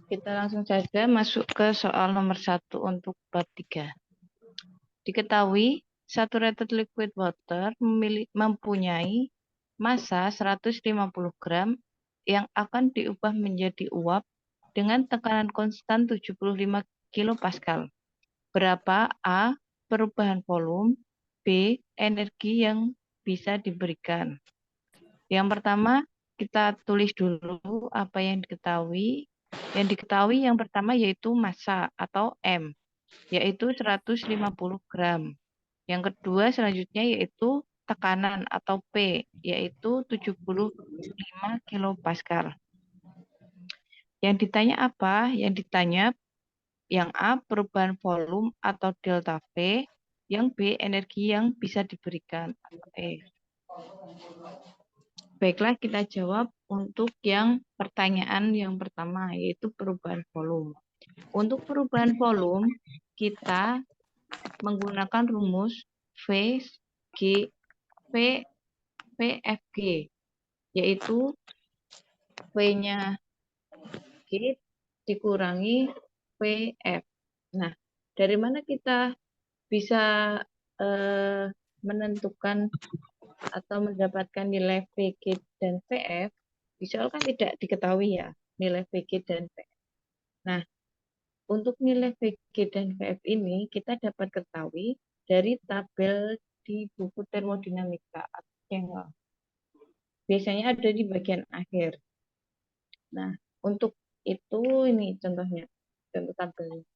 Kita langsung saja masuk ke soal nomor 1 untuk bab 3. Diketahui, saturated liquid water mempunyai massa 150 gram yang akan diubah menjadi uap dengan tekanan konstan 75 kilopascal. Berapa A. Perubahan volume, B. Energi yang bisa diberikan. Yang pertama, kita tulis dulu apa yang diketahui. Yang diketahui yang pertama yaitu massa atau M, yaitu 150 gram. Yang kedua selanjutnya yaitu tekanan atau P, yaitu 75 kilopascal. Yang ditanya apa? Yang ditanya yang A, perubahan volume atau delta V, yang B, energi yang bisa diberikan atau E. Baiklah, kita jawab untuk yang pertanyaan yang pertama, yaitu perubahan volume. Untuk perubahan volume, kita menggunakan rumus VG, VFG, yaitu V-nya G dikurangi VF. Nah, dari mana kita bisa menentukan atau mendapatkan nilai VG dan VF? Di soal kan tidak diketahui ya nilai VG dan VF. Nah, untuk nilai VG dan VF ini kita dapat ketahui dari tabel di buku termodinamika atau Cengel. Biasanya ada di bagian akhir. Nah, untuk itu ini contohnya, contoh tabelnya.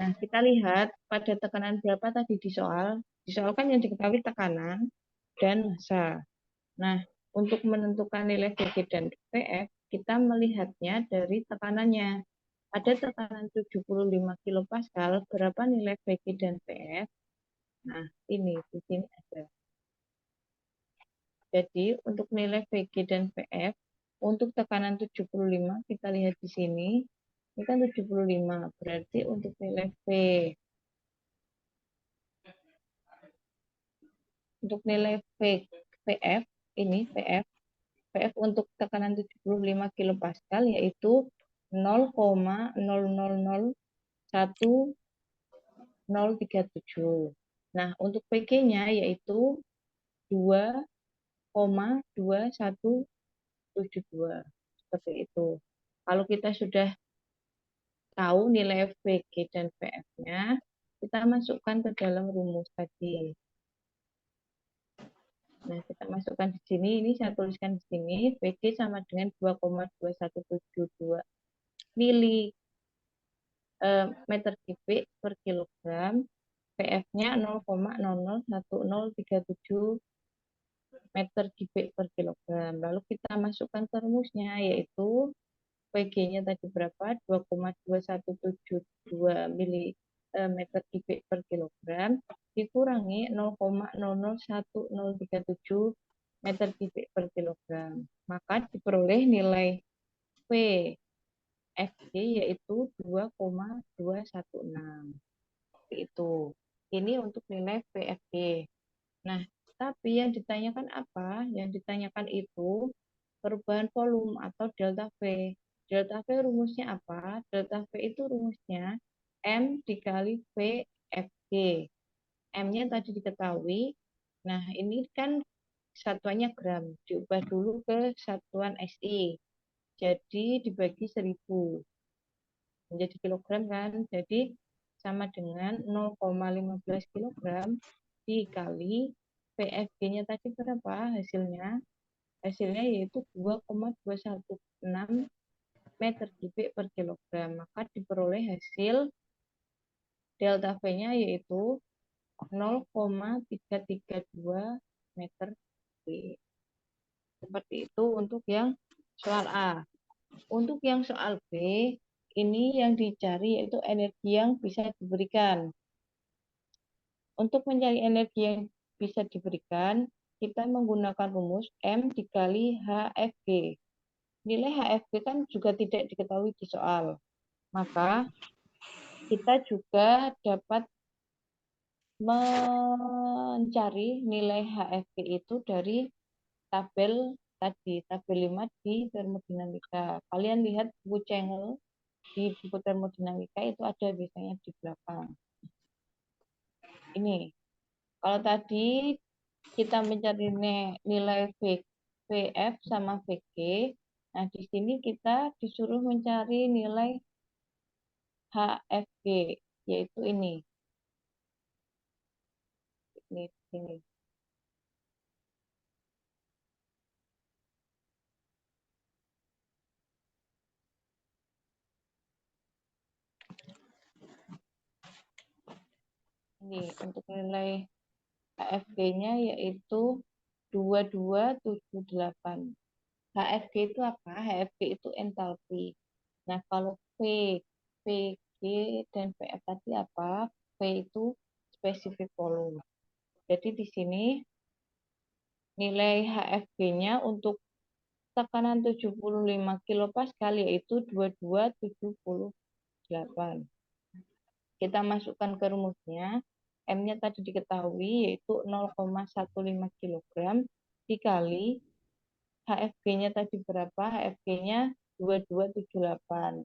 Nah, kita lihat pada tekanan berapa tadi di soal. Di soal kan yang diketahui tekanan dan massa. Nah, untuk menentukan nilai VG dan VF, kita melihatnya dari tekanannya. Ada tekanan 75 kilopascal, berapa nilai VG dan VF? Nah, ini di sini ada. Jadi, untuk nilai VG dan VF, untuk tekanan 75, kita lihat di sini, ini kan 75, berarti untuk nilai V. Untuk nilai VF, ini VF, VF untuk tekanan 75 kilopascal yaitu 0,001037. Nah, untuk PG-nya yaitu 2,2172. Seperti itu. Kalau kita sudah tahu nilai VG dan VF-nya, kita masukkan ke dalam rumus tadi. Nah, kita masukkan di sini, ini saya tuliskan di sini, VG sama dengan 2,2172 mili meter kubik per kilogram, PF-nya 0,001037 meter kubik per kilogram. Lalu kita masukkan ke rumusnya, yaitu PG-nya tadi berapa? 2,2172 meter kubik per kilogram dikurangi 0,001037 meter kubik per kilogram. Maka diperoleh nilai VFG yaitu 2,216. Itu. Ini untuk nilai VFG. Nah, tapi yang ditanyakan apa? Yang ditanyakan itu perubahan volume atau delta V. Delta V rumusnya apa? Delta V itu rumusnya M dikali VFG. M-nya tadi diketahui. Nah, ini kan satuannya gram. Diubah dulu ke satuan SI. Jadi dibagi 1000. Menjadi kilogram kan. Jadi sama dengan 0,15 kilogram dikali VFG-nya tadi berapa hasilnya? Hasilnya yaitu 2,216 meter kubik per kilogram. Maka diperoleh hasil delta V-nya yaitu 0,332 meter kubik. Seperti itu untuk yang soal A. Untuk yang soal B, ini yang dicari yaitu energi yang bisa diberikan. Untuk mencari energi yang bisa diberikan, kita menggunakan rumus M dikali HFG. Nilai HFG kan juga tidak diketahui di soal. Maka kita juga dapat mencari nilai HFG itu dari tabel tadi tabel 5 di termodinamika. Kalian lihat buku Cengel di buku termodinamika itu ada biasanya di belakang. Ini, kalau tadi kita mencari nilai VF sama VG, nah di sini kita disuruh mencari nilai HFG, yaitu ini. Ini. Ini untuk nilai HFG-nya yaitu 2278. HFG itu apa? HFG itu entalpi. Nah, kalau PG dan PF tadi apa? P itu specific volume. Jadi di sini nilai HFG-nya untuk tekanan 75 kilopascal yaitu 2278. Kita masukkan ke rumusnya. M-nya tadi diketahui yaitu 0,15 kg dikali HFG-nya tadi berapa? HFG-nya 2278.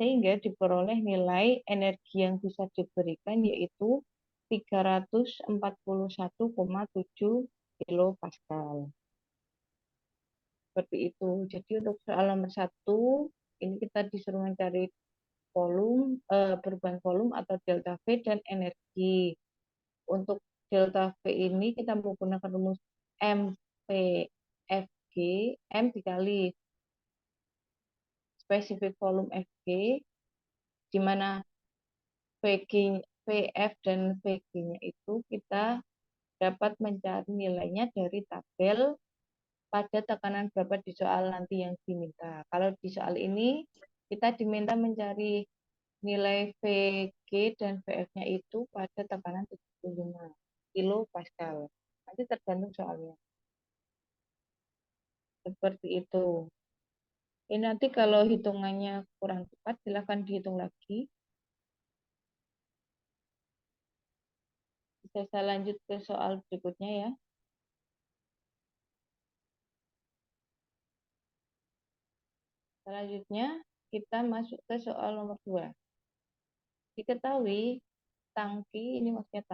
Sehingga diperoleh nilai energi yang bisa diberikan yaitu 341,7 kilopascal. Seperti itu. Jadi untuk soal nomor 1, ini kita disuruh mencari perubahan volume atau delta V dan energi. Untuk delta V ini kita menggunakan rumus MPFG, M dikali specific volume FG, di mana VF dan VG-nya itu kita dapat mencari nilainya dari tabel pada tekanan berapa di soal nanti yang diminta. Kalau di soal ini kita diminta mencari nilai VG dan VF-nya itu pada tekanan 75 kilo pascal. Nanti tergantung soalnya. Seperti itu. Ini nanti kalau hitungannya kurang tepat, silahkan dihitung lagi. Bisa saya lanjut ke soal berikutnya ya. Selanjutnya, kita masuk ke soal nomor 2. Diketahui tangki, ini maksudnya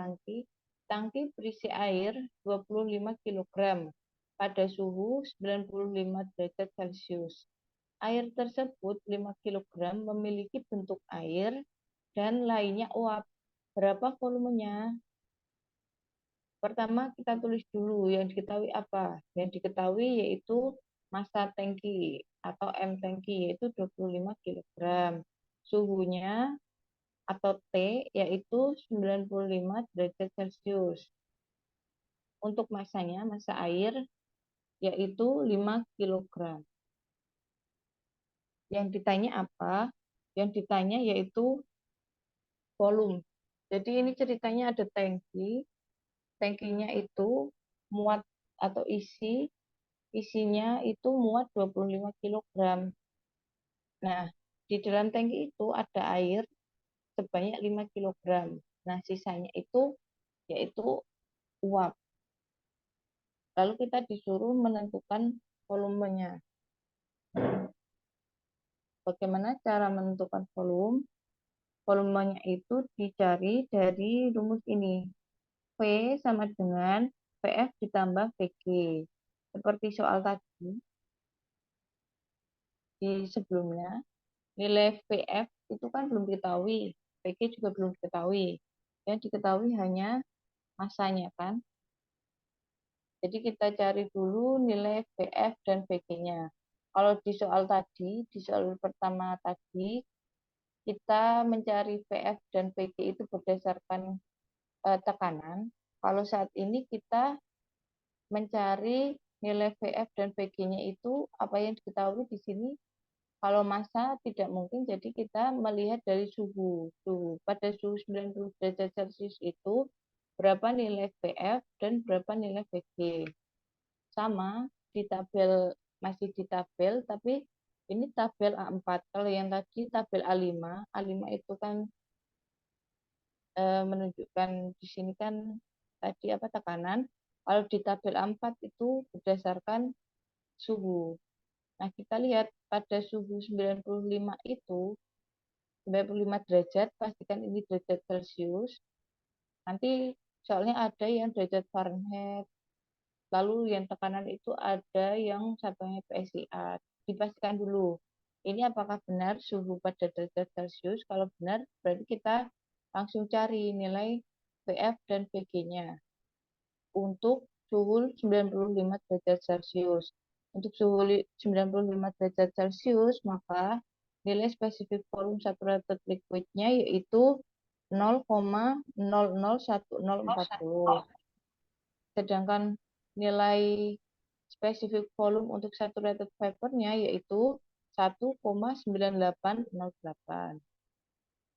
tangki berisi air 25 kg pada suhu 95 derajat Celcius. Air tersebut 5 kg memiliki bentuk air dan lainnya uap. Berapa volumenya? Pertama kita tulis dulu yang diketahui apa. Yang diketahui yaitu massa tangki atau M tangki yaitu 25 kg. Suhunya atau T yaitu 95 derajat Celcius. Untuk massanya, massa air yaitu 5 kg. Yang ditanya apa? Yang ditanya yaitu volume. Jadi ini ceritanya ada tangki. Tangkinya itu muat atau isinya itu muat 25 kg. Nah, di dalam tangki itu ada air sebanyak 5 kg. Nah, sisanya itu yaitu uap. Lalu kita disuruh menentukan volumenya. Bagaimana cara menentukan volume? Volumenya itu dicari dari rumus ini. V sama dengan VF ditambah VG. Seperti soal tadi di sebelumnya, nilai VF itu kan belum diketahui, VG juga belum diketahui. Yang diketahui hanya masanya kan. Jadi kita cari dulu nilai VF dan VG-nya. Kalau di soal tadi, di soal pertama tadi, kita mencari VF dan VG itu berdasarkan tekanan. Kalau saat ini kita mencari nilai VF dan VG-nya itu apa yang diketahui di sini. Kalau massa tidak mungkin, jadi kita melihat dari suhu. Pada suhu 90 derajat Celcius itu berapa nilai VF dan berapa nilai VG. Sama di tabel, masih di tabel, tapi ini tabel A4. Kalau yang tadi tabel A5, A5 itu kan menunjukkan di sini kan tadi apa tekanan. Kalau di tabel A4 itu berdasarkan suhu. Nah, kita lihat pada suhu 95 derajat, pastikan ini derajat Celcius. Nanti soalnya ada yang derajat Fahrenheit, lalu yang tekanan itu ada yang satuannya PSI. Dipastikan dulu, ini apakah benar suhu pada derajat Celcius. Kalau benar, berarti kita langsung cari nilai PF dan PG-nya untuk suhu 95 derajat Celcius. Untuk suhu 95 derajat Celcius, maka nilai spesifik volume saturated liquidnya yaitu 0,001040. Sedangkan nilai spesifik volume untuk saturated vapor-nya yaitu 1,9808.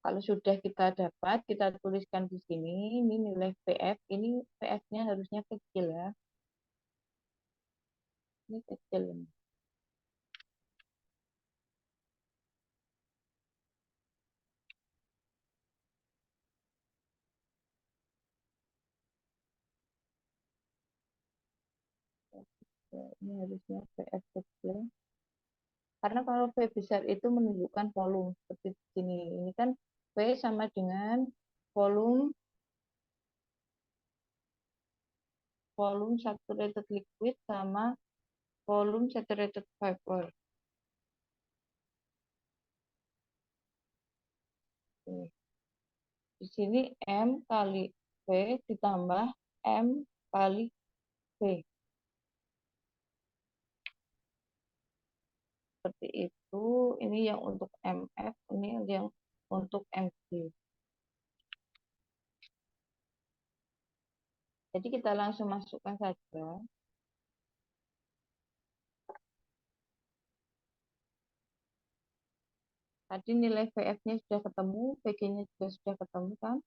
Kalau sudah kita dapat, kita tuliskan di sini, ini nilai PF, ini PF-nya harusnya kecil ya. Ini kecil. Ini harusnya PF kecil. Karena kalau V besar itu menunjukkan volume. Seperti di sini. Ini kan V sama dengan volume volume saturated liquid sama volume saturated vapor. Di sini M kali V ditambah M kali V. Seperti itu. Ini yang untuk MF, ini yang untuk MG. Jadi kita langsung masukkan saja. Tadi nilai VF-nya sudah ketemu, VG-nya juga sudah ketemu kan?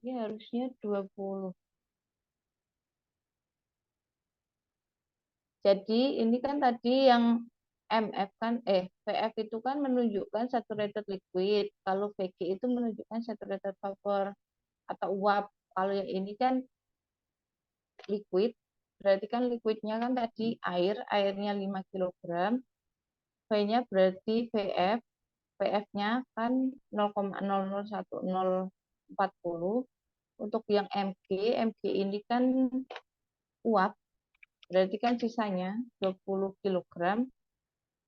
Ini harusnya 20. Jadi ini kan tadi yang MF kan, VF itu kan menunjukkan saturated liquid. Kalau VG itu menunjukkan saturated vapor atau uap. Kalau yang ini kan liquid, berarti kan liquidnya kan tadi airnya 5 kilogram. V-nya berarti VF, VF-nya kan 0,001040. Untuk yang MG ini kan uap, berarti kan sisanya 20 kilogram.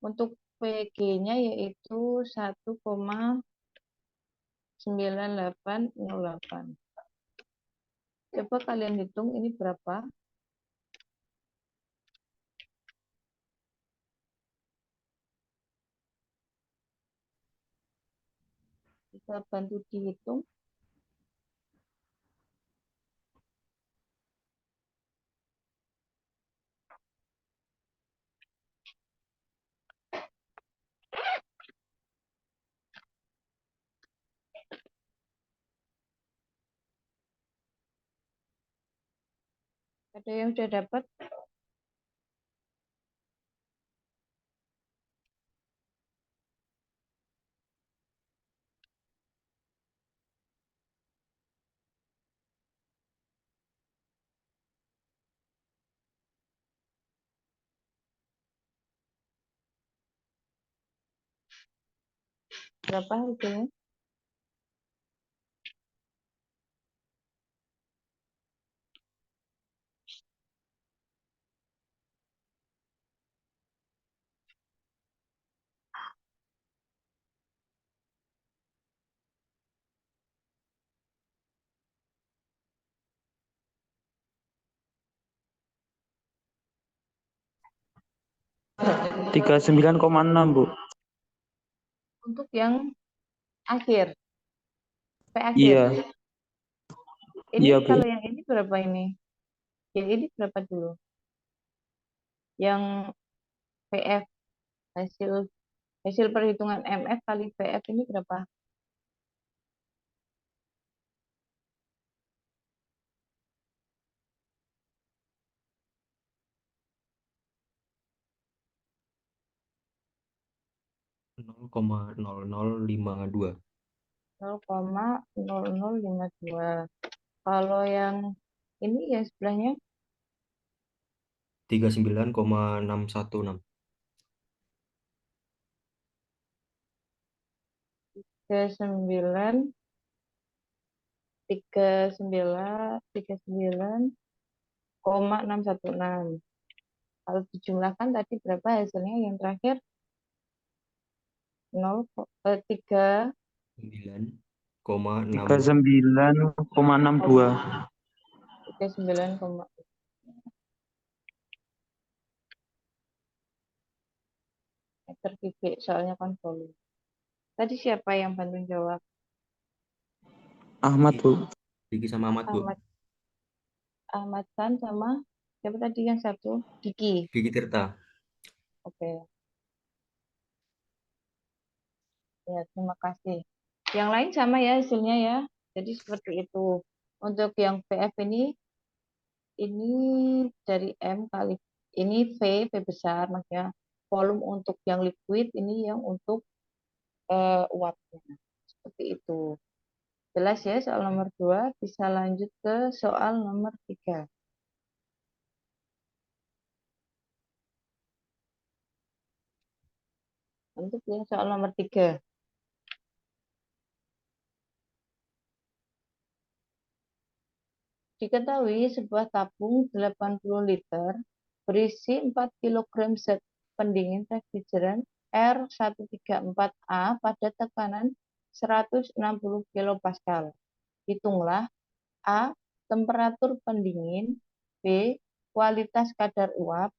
Untuk PG-nya yaitu 1,9808. Coba kalian hitung ini berapa? Bisa bantu dihitung. Ada yang sudah dapat? Berapa hasilnya? Tiga 39,6 Bu. Untuk yang akhir, P akhir. Iya. Ini Iya, Bu. kalau yang ini berapa ini? Yang ini berapa dulu? Yang PF, hasil hasil perhitungan MF kali PF ini berapa? Nol koma nol nol lima dua. 0,0052. Kalau yang ini yang sebelahnya 39,616. 39 39,616. Kalau dijumlahkan tadi berapa hasilnya yang terakhir? 3 39,62. 39, meter kubik soalnya kan volume. Tadi siapa yang bantu jawab? Ahmad, Bu. Diki sama Ahmad, Bu. Ahmad Ahmad San sama siapa tadi yang satu? Diki. Diki Tirta. Oke, ya terima kasih. Yang lain sama ya hasilnya ya. Jadi seperti itu. Untuk yang PF ini dari M kali ini V besar maksudnya volume untuk yang liquid ini yang untuk uapnya. Seperti itu. Jelas ya soal nomor 2, bisa lanjut ke soal nomor 3. Untuk yang soal nomor 3. Diketahui sebuah tabung 80 liter berisi 4 kilogram zat pendingin refrigeran R134A pada tekanan 160 kilopascal. Hitunglah A. Temperatur pendingin, B. Kualitas kadar uap,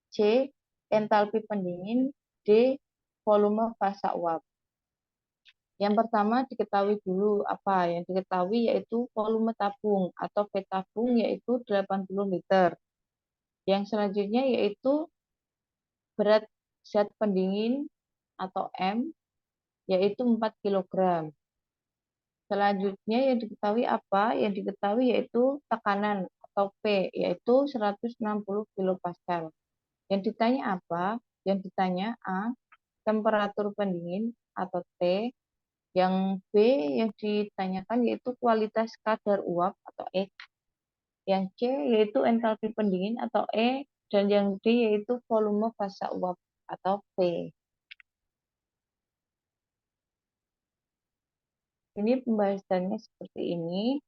C. Entalpi pendingin, D. Volume fasa uap. Yang pertama diketahui dulu apa yang diketahui yaitu volume tabung atau V tabung yaitu 80 liter. Yang selanjutnya yaitu berat zat pendingin atau M yaitu 4 kilogram. Selanjutnya yang diketahui apa? Yang diketahui yaitu tekanan atau P yaitu 160 kilopascal. Yang ditanya apa? Yang ditanya A. Temperatur pendingin atau T. Yang B yang ditanyakan yaitu kualitas kadar uap atau E. Yang C yaitu entalpi pendingin atau E. Dan yang D yaitu volume fasa uap atau V. Ini pembahasannya seperti ini.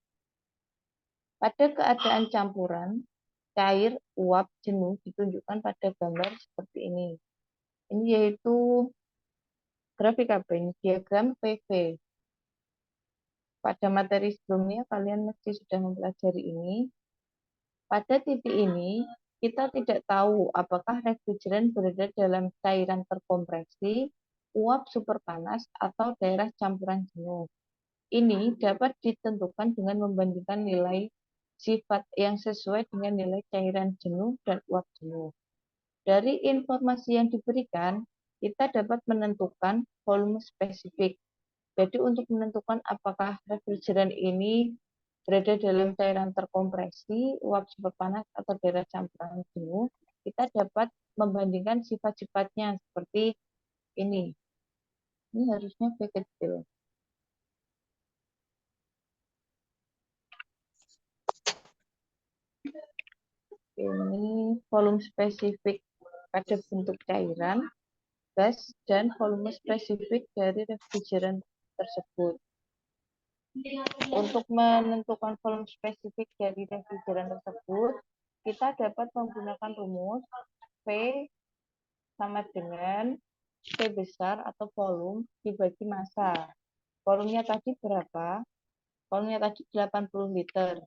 Pada keadaan campuran, cair, uap, jenuh ditunjukkan pada gambar seperti ini. Ini yaitu grafik apa ini? Diagram PV. Pada materi sebelumnya kalian mesti sudah mempelajari ini. Pada titik ini, kita tidak tahu apakah refrigeran berada dalam cairan terkompresi, uap super panas, atau daerah campuran jenuh. Ini dapat ditentukan dengan membandingkan nilai sifat yang sesuai dengan nilai cairan jenuh dan uap jenuh. Dari informasi yang diberikan, kita dapat menentukan volume spesifik. Jadi untuk menentukan apakah refrigeran ini berada dalam cairan terkompresi, uap super panas, atau daerah campuran jenuh, kita dapat membandingkan sifat-sifatnya seperti ini. Ini harusnya V kecil. Ini volume spesifik pada bentuk cairan, gas, dan volume spesifik dari refrigeran tersebut. Untuk menentukan volume spesifik dari refrigeran tersebut, kita dapat menggunakan rumus V sama dengan V besar atau volume dibagi massa. Volumenya tadi berapa? Volumenya tadi 80 liter.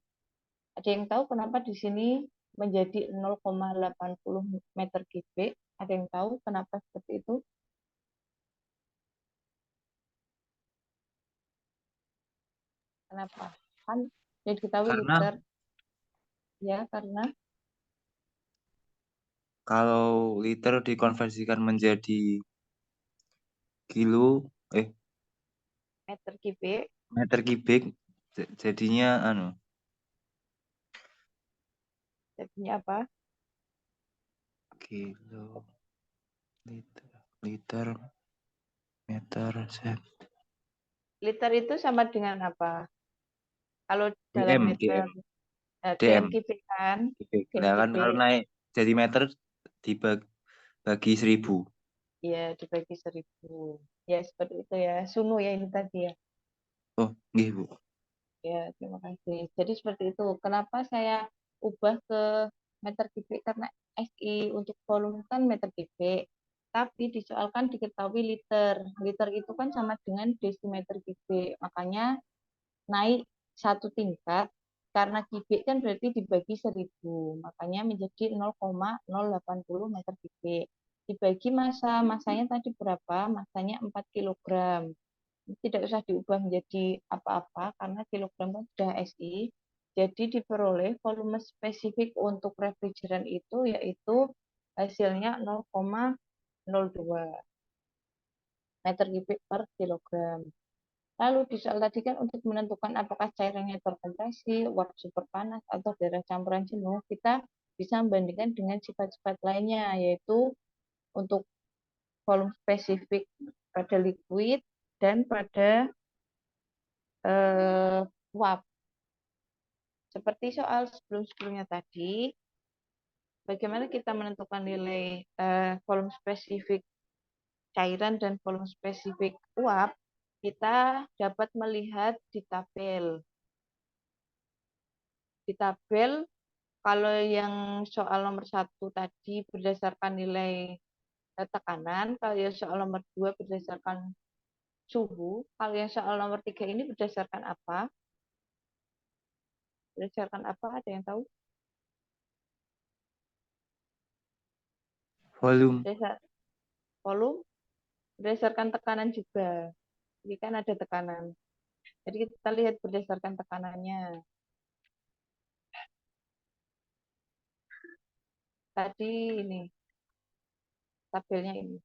Ada yang tahu kenapa di sini menjadi 0,80 meter kubik? Ada yang tahu kenapa seperti itu? Kenapa? Kan yang diketahui Karena liter. Ya, karena kalau liter dikonversikan menjadi kilo, meter kubik meter kubik, jadinya jadinya apa? kilo, liter, meter, set. Liter itu sama dengan apa? Kalau dalam DM, meter, DM DM. kubik kan, Kubik. DM Nah kan kalau kubik, naik jadi meter dibagi 1000. ya dibagi 1.000. Ya seperti itu ya. Sunu ya ini tadi ya. Oh, nggih, Bu. Ya, terima kasih. Jadi seperti itu. Kenapa saya ubah ke meter kubik? Karena SI untuk volume kan meter kubik. Tapi disoalkan diketahui liter. Liter itu kan sama dengan desimeter kubik. Makanya naik satu tingkat. Karena kubik kan berarti dibagi 1.000. Makanya menjadi 0,080 meter kubik. Dibagi massa. Massanya tadi berapa? Massanya 4 kilogram. Tidak usah diubah menjadi apa-apa karena kilogram kan sudah SI. Jadi diperoleh volume spesifik untuk refrigeran itu yaitu hasilnya 0,02 meter kubik per kilogram. Lalu di soal tadi kan untuk menentukan apakah cairannya terkompresi, uap super panas, atau darah campuran jenuh, kita bisa membandingkan dengan sifat-sifat lainnya, yaitu untuk volume spesifik pada liquid dan pada uap. Seperti soal sebelum-sebelumnya tadi, bagaimana kita menentukan nilai volume spesifik cairan dan volume spesifik uap, kita dapat melihat di tabel. Di tabel, kalau yang soal nomor 1 tadi berdasarkan nilai tekanan, kalau yang soal nomor 2 berdasarkan suhu, kalau yang soal nomor 3 ini berdasarkan apa? Berdasarkan apa? Ada yang tahu? Volume. Berdasar volume, berdasarkan tekanan juga. Ini kan ada tekanan. Jadi kita lihat berdasarkan tekanannya. Tadi ini tabelnya ini.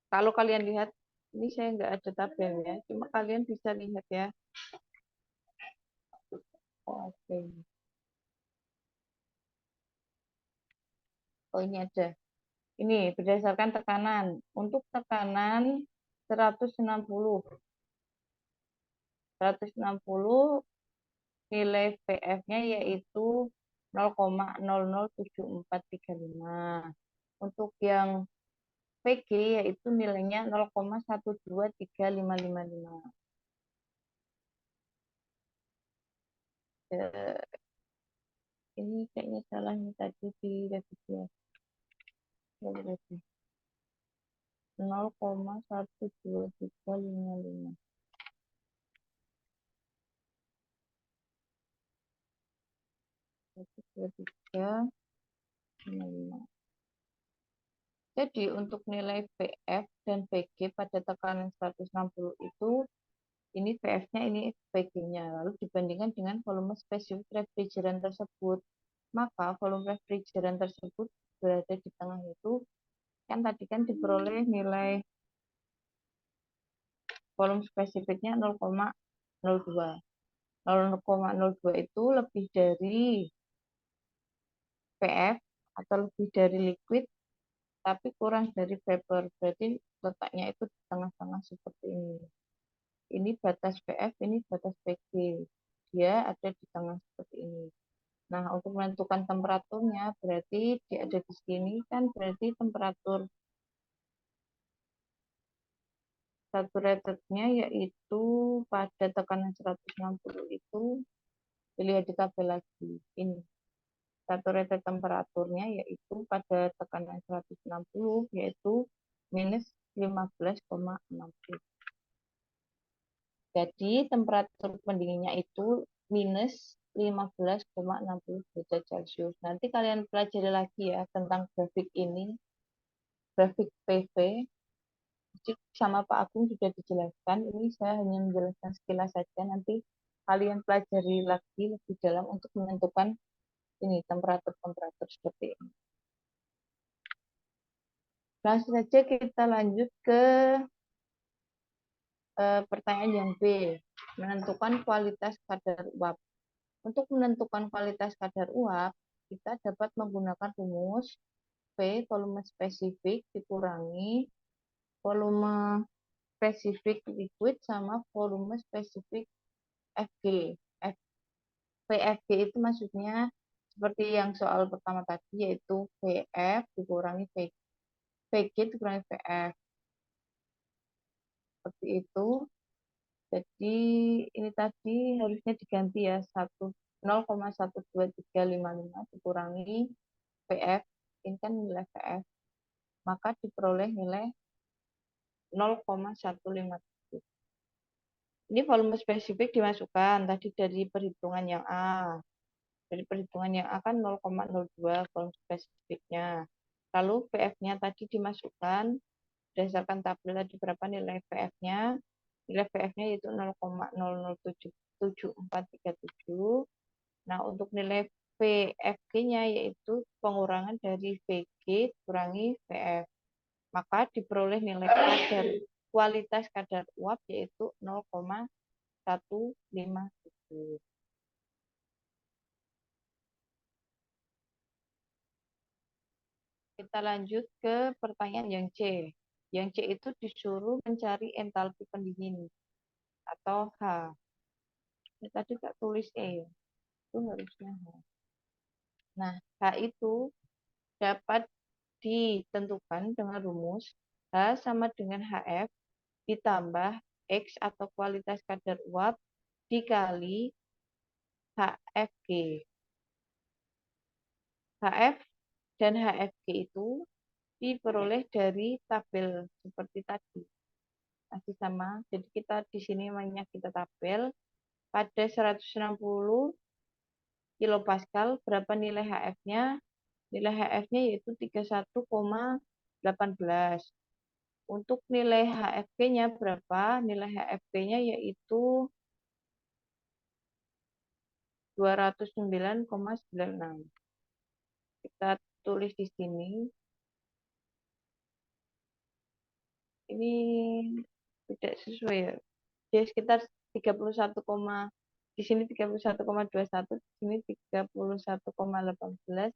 Kalau kalian lihat, ini saya nggak ada tabelnya, cuma kalian bisa lihat ya. Oke. Oh ini ada. Ini berdasarkan tekanan. Untuk tekanan 160. 160 nilai VF-nya yaitu 0,007435. Untuk yang PG yaitu nilainya 0,123555. Ini kayaknya salah nih tadi di revisi ya. 0,12355. 12355. Jadi untuk nilai VF dan VG pada tekanan 160 itu ini VF-nya, ini VG-nya. Lalu dibandingkan dengan volume spesifik refrigeran tersebut. Maka volume refrigeran tersebut berada di tengah itu. Kan tadi kan diperoleh nilai volume spesifiknya 0,02. 0,02 itu lebih dari VF atau lebih dari liquid tapi kurang dari vapor. Berarti letaknya itu di tengah-tengah seperti ini. Ini batas VF, ini batas PG. Dia ada di tengah seperti ini. Nah, untuk menentukan temperaturnya, berarti dia ada di sini, kan berarti temperatur saturated-nya yaitu pada tekanan 160 itu, dilihat di tabel lagi. Ini, saturated temperaturnya yaitu pada tekanan 160 yaitu minus 15,60. Jadi temperatur pendinginnya itu minus 15,60 derajat Celcius. Nanti kalian pelajari lagi ya tentang grafik ini, grafik PV. Jadi sama Pak Agung sudah dijelaskan. Ini saya hanya menjelaskan sekilas saja. Nanti kalian pelajari lagi lebih dalam untuk menentukan ini temperatur-temperatur seperti ini. Langsung saja kita lanjut ke pertanyaan yang B. Menentukan kualitas kadar uap. Untuk menentukan kualitas kadar uap, kita dapat menggunakan rumus V volume spesifik dikurangi volume spesifik liquid sama volume spesifik FG. VFG itu maksudnya seperti yang soal pertama tadi, yaitu VF dikurangi VG dikurangi VF. Seperti itu. Jadi ini tadi harusnya diganti ya, 0,12355 dikurangi VF, ini kan nilai VF, maka diperoleh nilai 0,157. Ini volume spesifik dimasukkan tadi dari perhitungan yang A. Dari perhitungan yang A kan 0,02 volume spesifiknya. Lalu VF-nya tadi dimasukkan berdasarkan tabel tadi berapa nilai VF-nya. Nilai VF-nya yaitu 0,007437. Nah, untuk nilai VFG-nya yaitu pengurangan dari VG kurangi VF. Maka diperoleh nilai kualitas kadar uap yaitu 0,157. Kita lanjut ke pertanyaan yang C. Yang C itu disuruh mencari entalpi pendingin atau H. Ini tadi tak tulis E, itu harusnya H. Nah, H itu dapat ditentukan dengan rumus H sama dengan HF ditambah X atau kualitas kadar uap dikali HFG. HF dan HFG itu diperoleh dari tabel seperti tadi. Masih sama. Jadi kita di sini namanya kita tabel pada 160 kilopascal berapa nilai HF-nya? Nilai HF-nya yaitu 31,18. Untuk nilai HFG-nya berapa? Nilai HFG-nya yaitu 209,96. Kita tulis di sini. Ini tidak sesuai ya. Dia sekitar 31, di sini 31,21, di sini 31,18.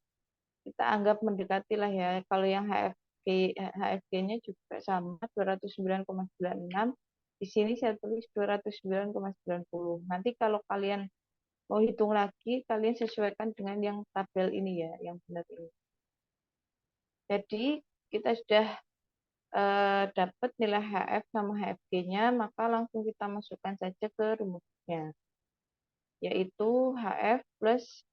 Kita anggap mendekati lah ya. Kalau yang HFG-nya juga sama 209,96. Di sini saya tulis 209,90. Nanti kalau kalian mau hitung lagi, kalian sesuaikan dengan yang tabel ini ya, yang benar ini. Jadi kita sudah dapat nilai HF sama HFG-nya, maka langsung kita masukkan saja ke rumusnya, yaitu HF plus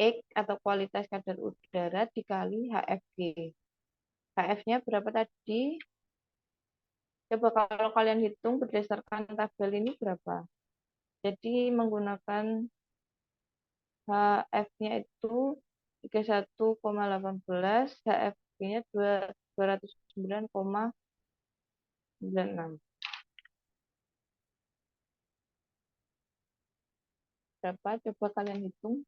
X atau kualitas kadar udara dikali HFG. HF-nya berapa tadi? Coba kalau kalian hitung berdasarkan tabel ini berapa? Jadi menggunakan HF-nya itu 31,18, HFG-nya 209,96. Berapa? Coba kalian hitung.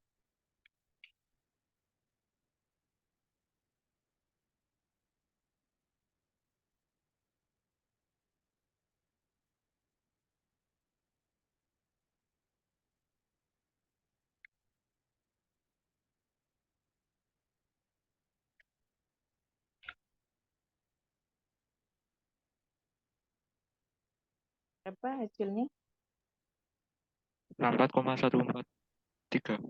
Berapa hasilnya? 4,143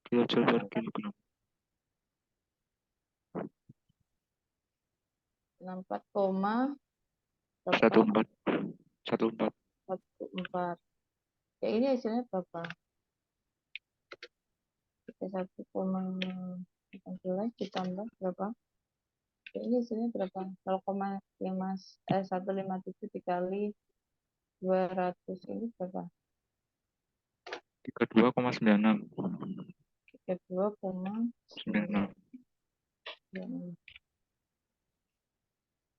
kilojoule per kilogram. 14,14. Ya ini hasilnya berapa? 31,18 ditambah berapa? Ya ini hasilnya berapa? 0,157 dikali 200 ini berapa? 32,96. 32,96.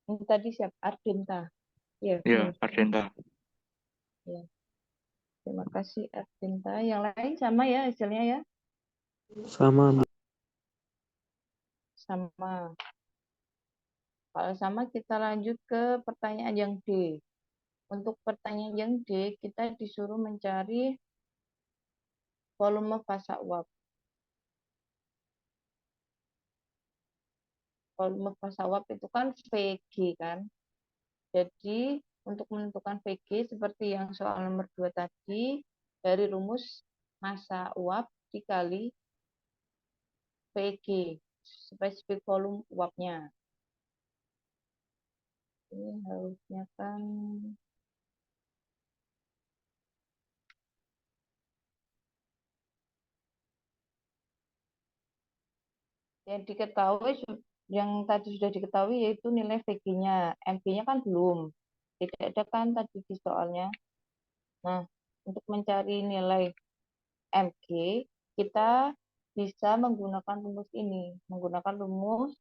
Ini tadi siapa? Ardenta. Ya, Ya, Ardenta. ya. Terima kasih Ardenta. Yang lain sama ya hasilnya ya? Sama. Sama. Kalau sama kita lanjut ke pertanyaan yang D. Untuk pertanyaan yang D, kita disuruh mencari volume fasa uap. Volume fasa uap itu kan VG kan. Jadi untuk menentukan VG seperti yang soal nomor 2 tadi, dari rumus massa uap dikali VG, spesifik volume uapnya. Ini harusnya kan yang diketahui, yang tadi sudah diketahui yaitu nilai VG-nya. MG-nya kan belum. Tidak ada kan tadi di soalnya. Nah, untuk mencari nilai MG, kita bisa menggunakan rumus ini. Menggunakan rumus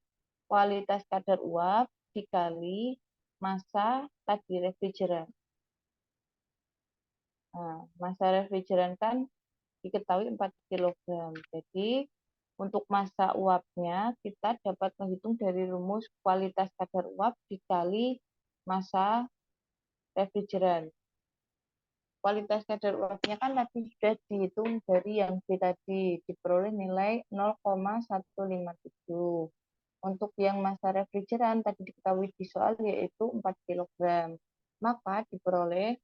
kualitas kadar uap dikali massa tadi refrigeran. Nah, massa refrigeran kan diketahui 4 kg. Jadi, untuk massa uapnya, kita dapat menghitung dari rumus kualitas kadar uap dikali massa refrigeran. Kualitas kadar uapnya kan tadi sudah dihitung dari yang B tadi, diperoleh nilai 0,157. Untuk yang massa refrigeran tadi diketahui di soal yaitu 4 kg. Maka diperoleh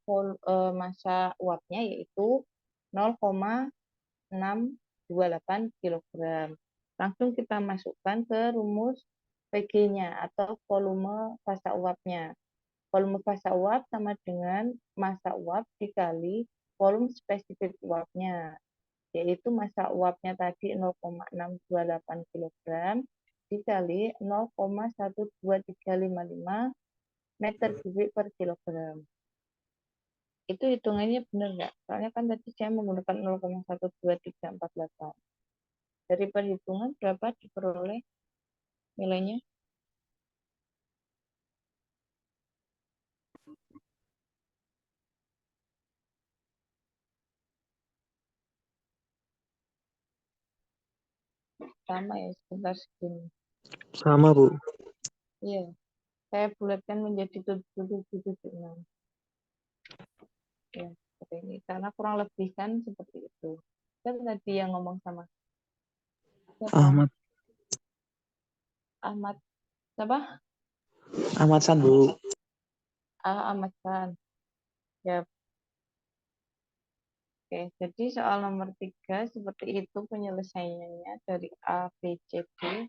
massa uapnya yaitu 0,628 kg. Langsung kita masukkan ke rumus VG-nya atau volume fasa uapnya. Volume fasa uap sama dengan massa uap dikali volume spesifik uapnya, yaitu massa uapnya tadi 0,628 kg dikali 0,12355 meter kubik per kilogram. Itu hitungannya benar nggak? Soalnya kan tadi saya menggunakan 0,12348. Dari perhitungan berapa diperoleh nilainya? Sama ya, sekitar segini. Sama, Bu. Iya, saya bulatkan menjadi 7776. Ya, seperti ini. Karena kurang lebih kan seperti itu. Kan tadi yang ngomong sama siapa? Ahmad Ahmad. Siapa? Ahmad San, Bu. Ahmad Khan. Ya, oke. Jadi soal nomor 3 seperti itu penyelesaiannya dari A, B, C, D.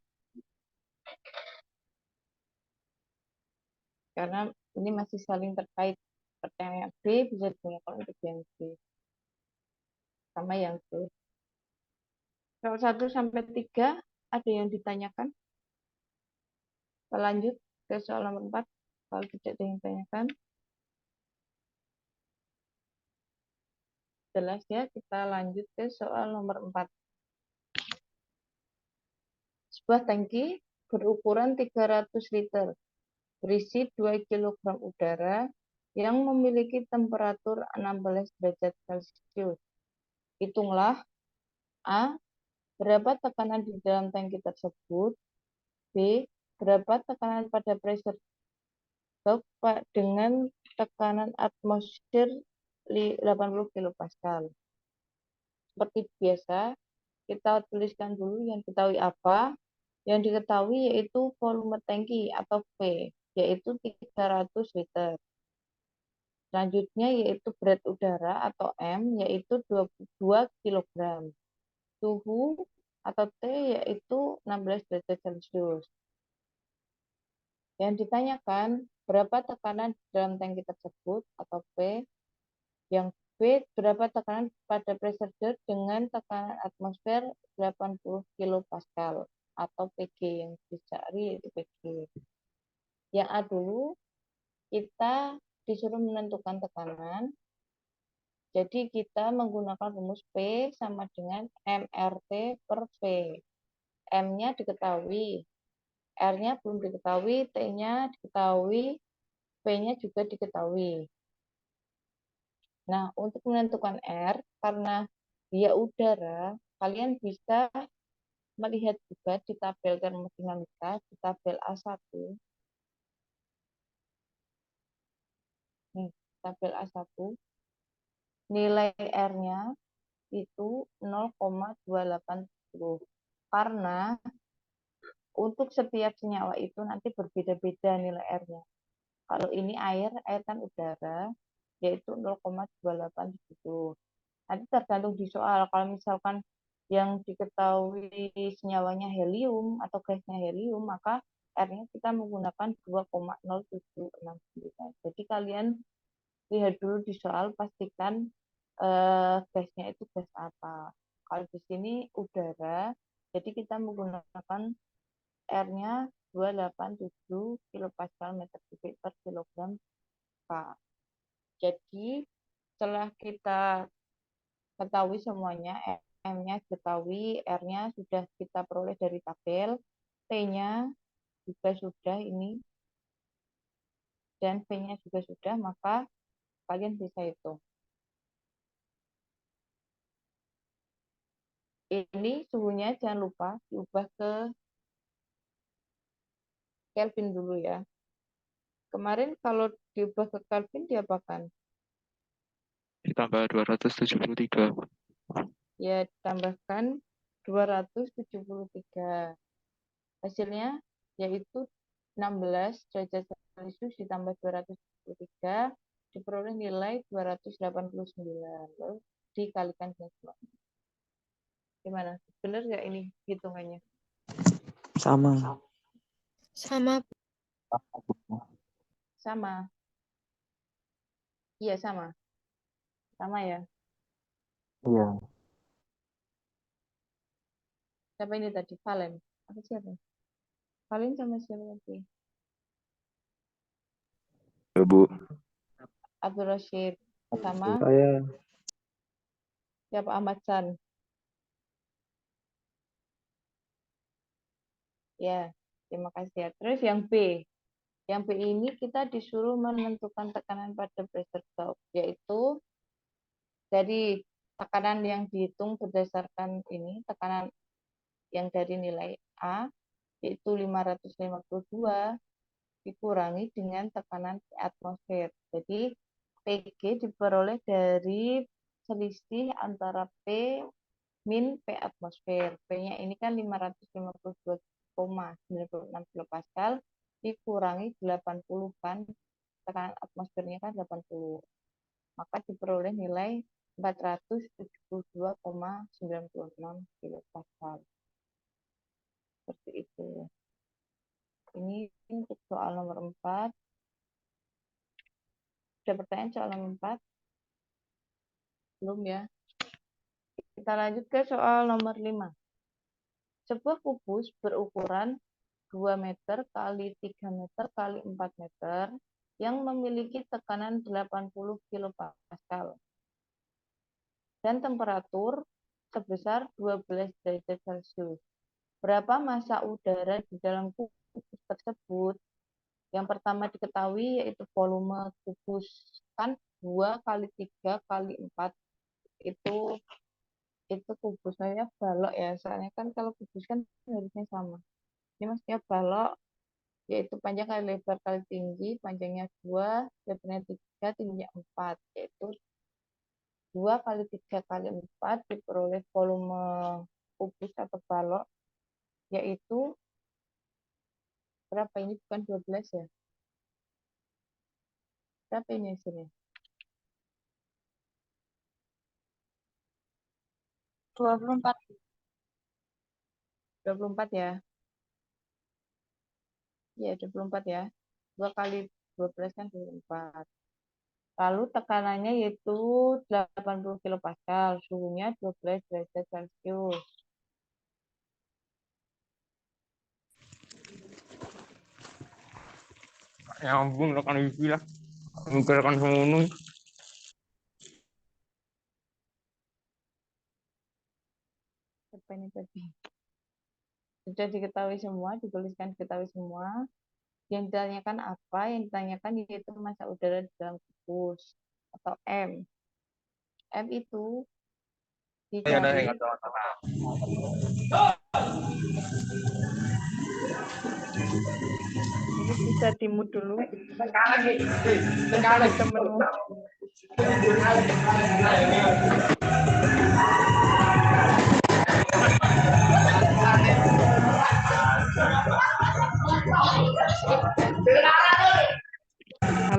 Karena ini masih saling terkait. Pertanyaan B bisa digunakan untuk yang B. Sama yang C. Soal 1 sampai 3 ada yang ditanyakan? Kita lanjut ke soal nomor 4. Kalau tidak ada yang ditanyakan, jelas ya, kita lanjut ke soal nomor 4. Sebuah tangki berukuran 300 liter berisi 2 kg udara yang memiliki temperatur 16 derajat Celcius. Hitunglah A. Berapa tekanan di dalam tangki tersebut? B. Berapa tekanan pada pressure valve dengan tekanan atmosfer 80 kPa. Seperti biasa, kita tuliskan dulu yang diketahui apa. Yang diketahui yaitu volume tangki atau V, yaitu 300 liter. Selanjutnya yaitu berat udara atau M, yaitu 22 kg. Suhu atau T yaitu 16 derajat Celcius. Yang ditanyakan berapa tekanan di dalam tangki tersebut atau P. Yang B, berapa tekanan pada pressure diode dengan tekanan atmosfer 80 kPa atau PG, yang dicari yaitu PG. Yang A dulu, kita disuruh menentukan tekanan. Jadi kita menggunakan rumus P sama dengan MRT per V. M-nya diketahui, R-nya belum diketahui, T-nya diketahui, P-nya juga diketahui. Nah, untuk menentukan R, karena dia udara, kalian bisa melihat juga di tabel termodinamika, di tabel A1. Nih, tabel A1. Nilai R-nya itu 0,280. Karena untuk setiap senyawa itu nanti berbeda-beda nilai R-nya. Kalau ini air kan udara, yaitu 0,2870. Nanti tergantung di soal. Kalau misalkan yang diketahui senyawanya helium atau gasnya helium, maka R-nya kita menggunakan 2,0769. Jadi kalian lihat dulu di soal, pastikan gasnya itu gas apa. Kalau di sini udara, jadi kita menggunakan R-nya 287 kilopascal meter kubik per kilogram K. Jadi setelah kita ketahui semuanya, M-nya ketahui, R-nya sudah kita peroleh dari tabel, T-nya juga sudah ini, dan V-nya juga sudah, maka kalian bisa hitung. Ini suhunya jangan lupa diubah ke Kelvin dulu ya. Kemarin kalau diubah ke Kelvin diapakan? Ditambah 273. Ya, ditambahkan 273. Hasilnya yaitu 16 derajat Celcius ditambah 273 diperoleh nilai 289. Lalu dikalikan dengan 9. Gimana? Benar nggak ini hitungannya? Sama. Sama. Sama. Iya, sama. Sama ya. Iya. Siapa ini tadi? Valen. Apa siapa? Valen sama siapa lagi? Bu. Abdul Rashid. Sama Saya. siapa? Ahmad San. Ya, terima kasih ya. Terus yang B. Yang B ini kita disuruh menentukan tekanan pada pressure valve, yaitu dari tekanan yang dihitung berdasarkan ini, tekanan yang dari nilai A, yaitu 552, dikurangi dengan tekanan atmosfer. Jadi, PG diperoleh dari selisih antara P min P atmosfer. P-nya ini kan 552,96 kilopascal dikurangi 80 kan, tekanan atmosfernya kan 80. Maka diperoleh nilai 472,96 kilopascal. Seperti itu. Ini untuk soal nomor 4. Ada pertanyaan soal nomor 4? Belum ya? Kita lanjut ke soal nomor 5. Sebuah kubus berukuran 2 meter kali 3 meter kali 4 meter yang memiliki tekanan 80 kilopascal dan temperatur sebesar 12 derajat Celcius. Berapa massa udara di dalam kubus tersebut? Yang pertama diketahui yaitu volume kubus, kan 2 kali 3 kali 4 itu kubus, maksudnya balok ya, soalnya kan kalau kubus kan harusnya sama. Ini maksudnya balok, yaitu panjang kali lebar kali tinggi, panjangnya 2, lebarnya 3, tingginya 4, yaitu 2 kali 3 kali 4 diperoleh volume kubus atau balok, yaitu berapa ini? Bukan 12 ya? Berapa ini hasilnya? 24. 24 ya? Ya, 24 ya. 2 kali 12 kan 24. Lalu tekanannya yaitu 80 kilopascal, suhunya 12 derajat Celcius. Ya ampun, rekan wifi lah. Mikirkan semuanya. Apa ini tadi? Sudah diketahui semua, dituliskan diketahui semua. Yang ditanyakan apa? Yang ditanyakan yaitu massa udara di dalam kubus atau M. M itu dicari. Ini bisa dimut dulu. Temen-temen.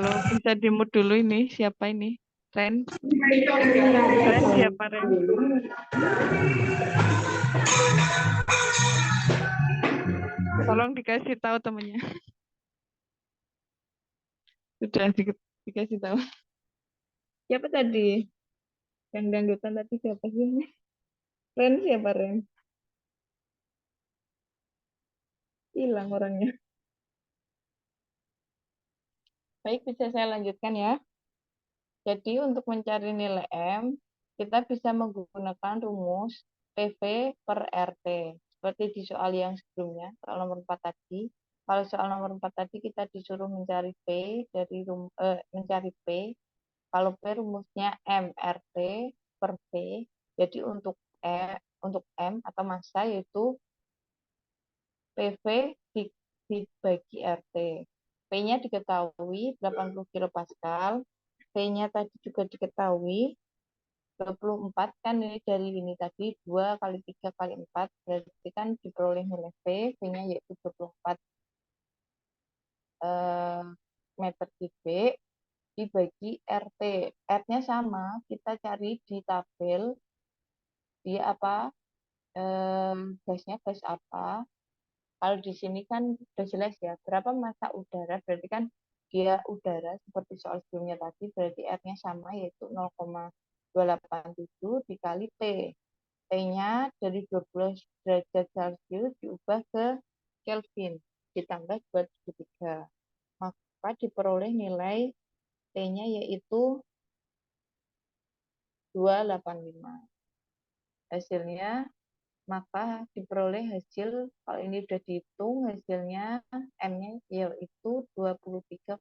Halo, bisa di-mute dulu ini. Siapa ini? Ren? Ren siapa, Ren? Tolong dikasih tahu temennya. Sudah dikasih tahu. Siapa tadi? Yang dangdutan tadi siapa sih? Ren siapa, Ren? Hilang orangnya. Baik, bisa saya lanjutkan ya. Jadi untuk mencari nilai M, kita bisa menggunakan rumus PV per RT. Seperti di soal yang sebelumnya, soal nomor 4 tadi. Kalau soal nomor 4 tadi kita disuruh mencari P dari mencari P. Kalau P rumusnya MRT per P. Jadi untuk M atau massa yaitu PV dibagi RT. P-nya diketahui 80 kilopascal. P-nya tadi juga diketahui 24 kan ini dari ini tadi 2 kali 3 kali 4 berarti kan diperoleh nilai P, P-nya yaitu 24 meter kubik dibagi RT. R-nya sama, kita cari di tabel dia apa, gasnya gas apa. Kalau di sini kan udah jelas ya, berapa massa udara, berarti kan dia udara seperti soal sebelumnya tadi, berarti R-nya sama yaitu 0,287 dikali T. T-nya dari 12 derajat Celcius diubah ke Kelvin, ditambah 273. Maka diperoleh nilai T-nya yaitu 285. Hasilnya maka diperoleh hasil, kalau ini sudah dihitung hasilnya M-nya yaitu 23,47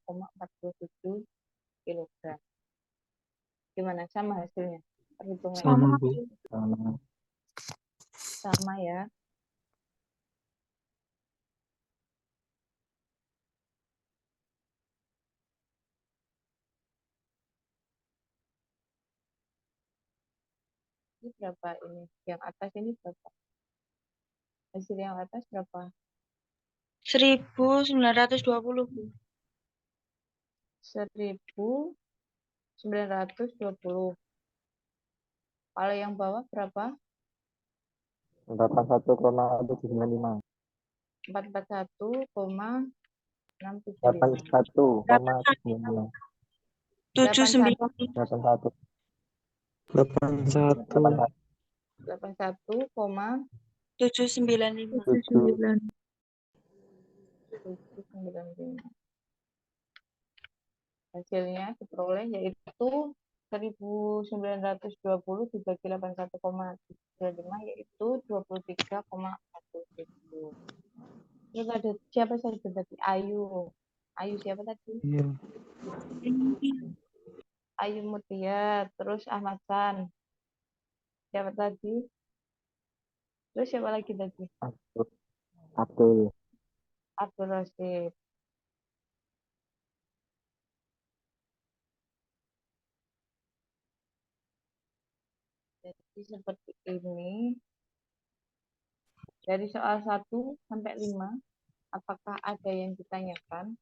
kg. Gimana, sama hasilnya? Perhitungan Sama, Bu. Sama. sama ya. Ini berapa ini? Yang atas ini berapa? Hasil yang atas berapa? 1920, Bu. 1920. Kalau yang bawah berapa? 81,795. 441,675. 81,795. 79. 81. 81,795. 795. Hasilnya diperoleh yaitu 1920 dibagi 81,35 yaitu 23,47. Terus ada siapa saja tadi? Ayu. Ayu siapa tadi? Iya. Ayu Mutia. Terus Ahmad San. Siapa tadi? Terus siapa lagi tadi? Abdul. Abdul Rasid. Jadi seperti ini. Dari soal 1 sampai 5, apakah ada yang ditanyakan?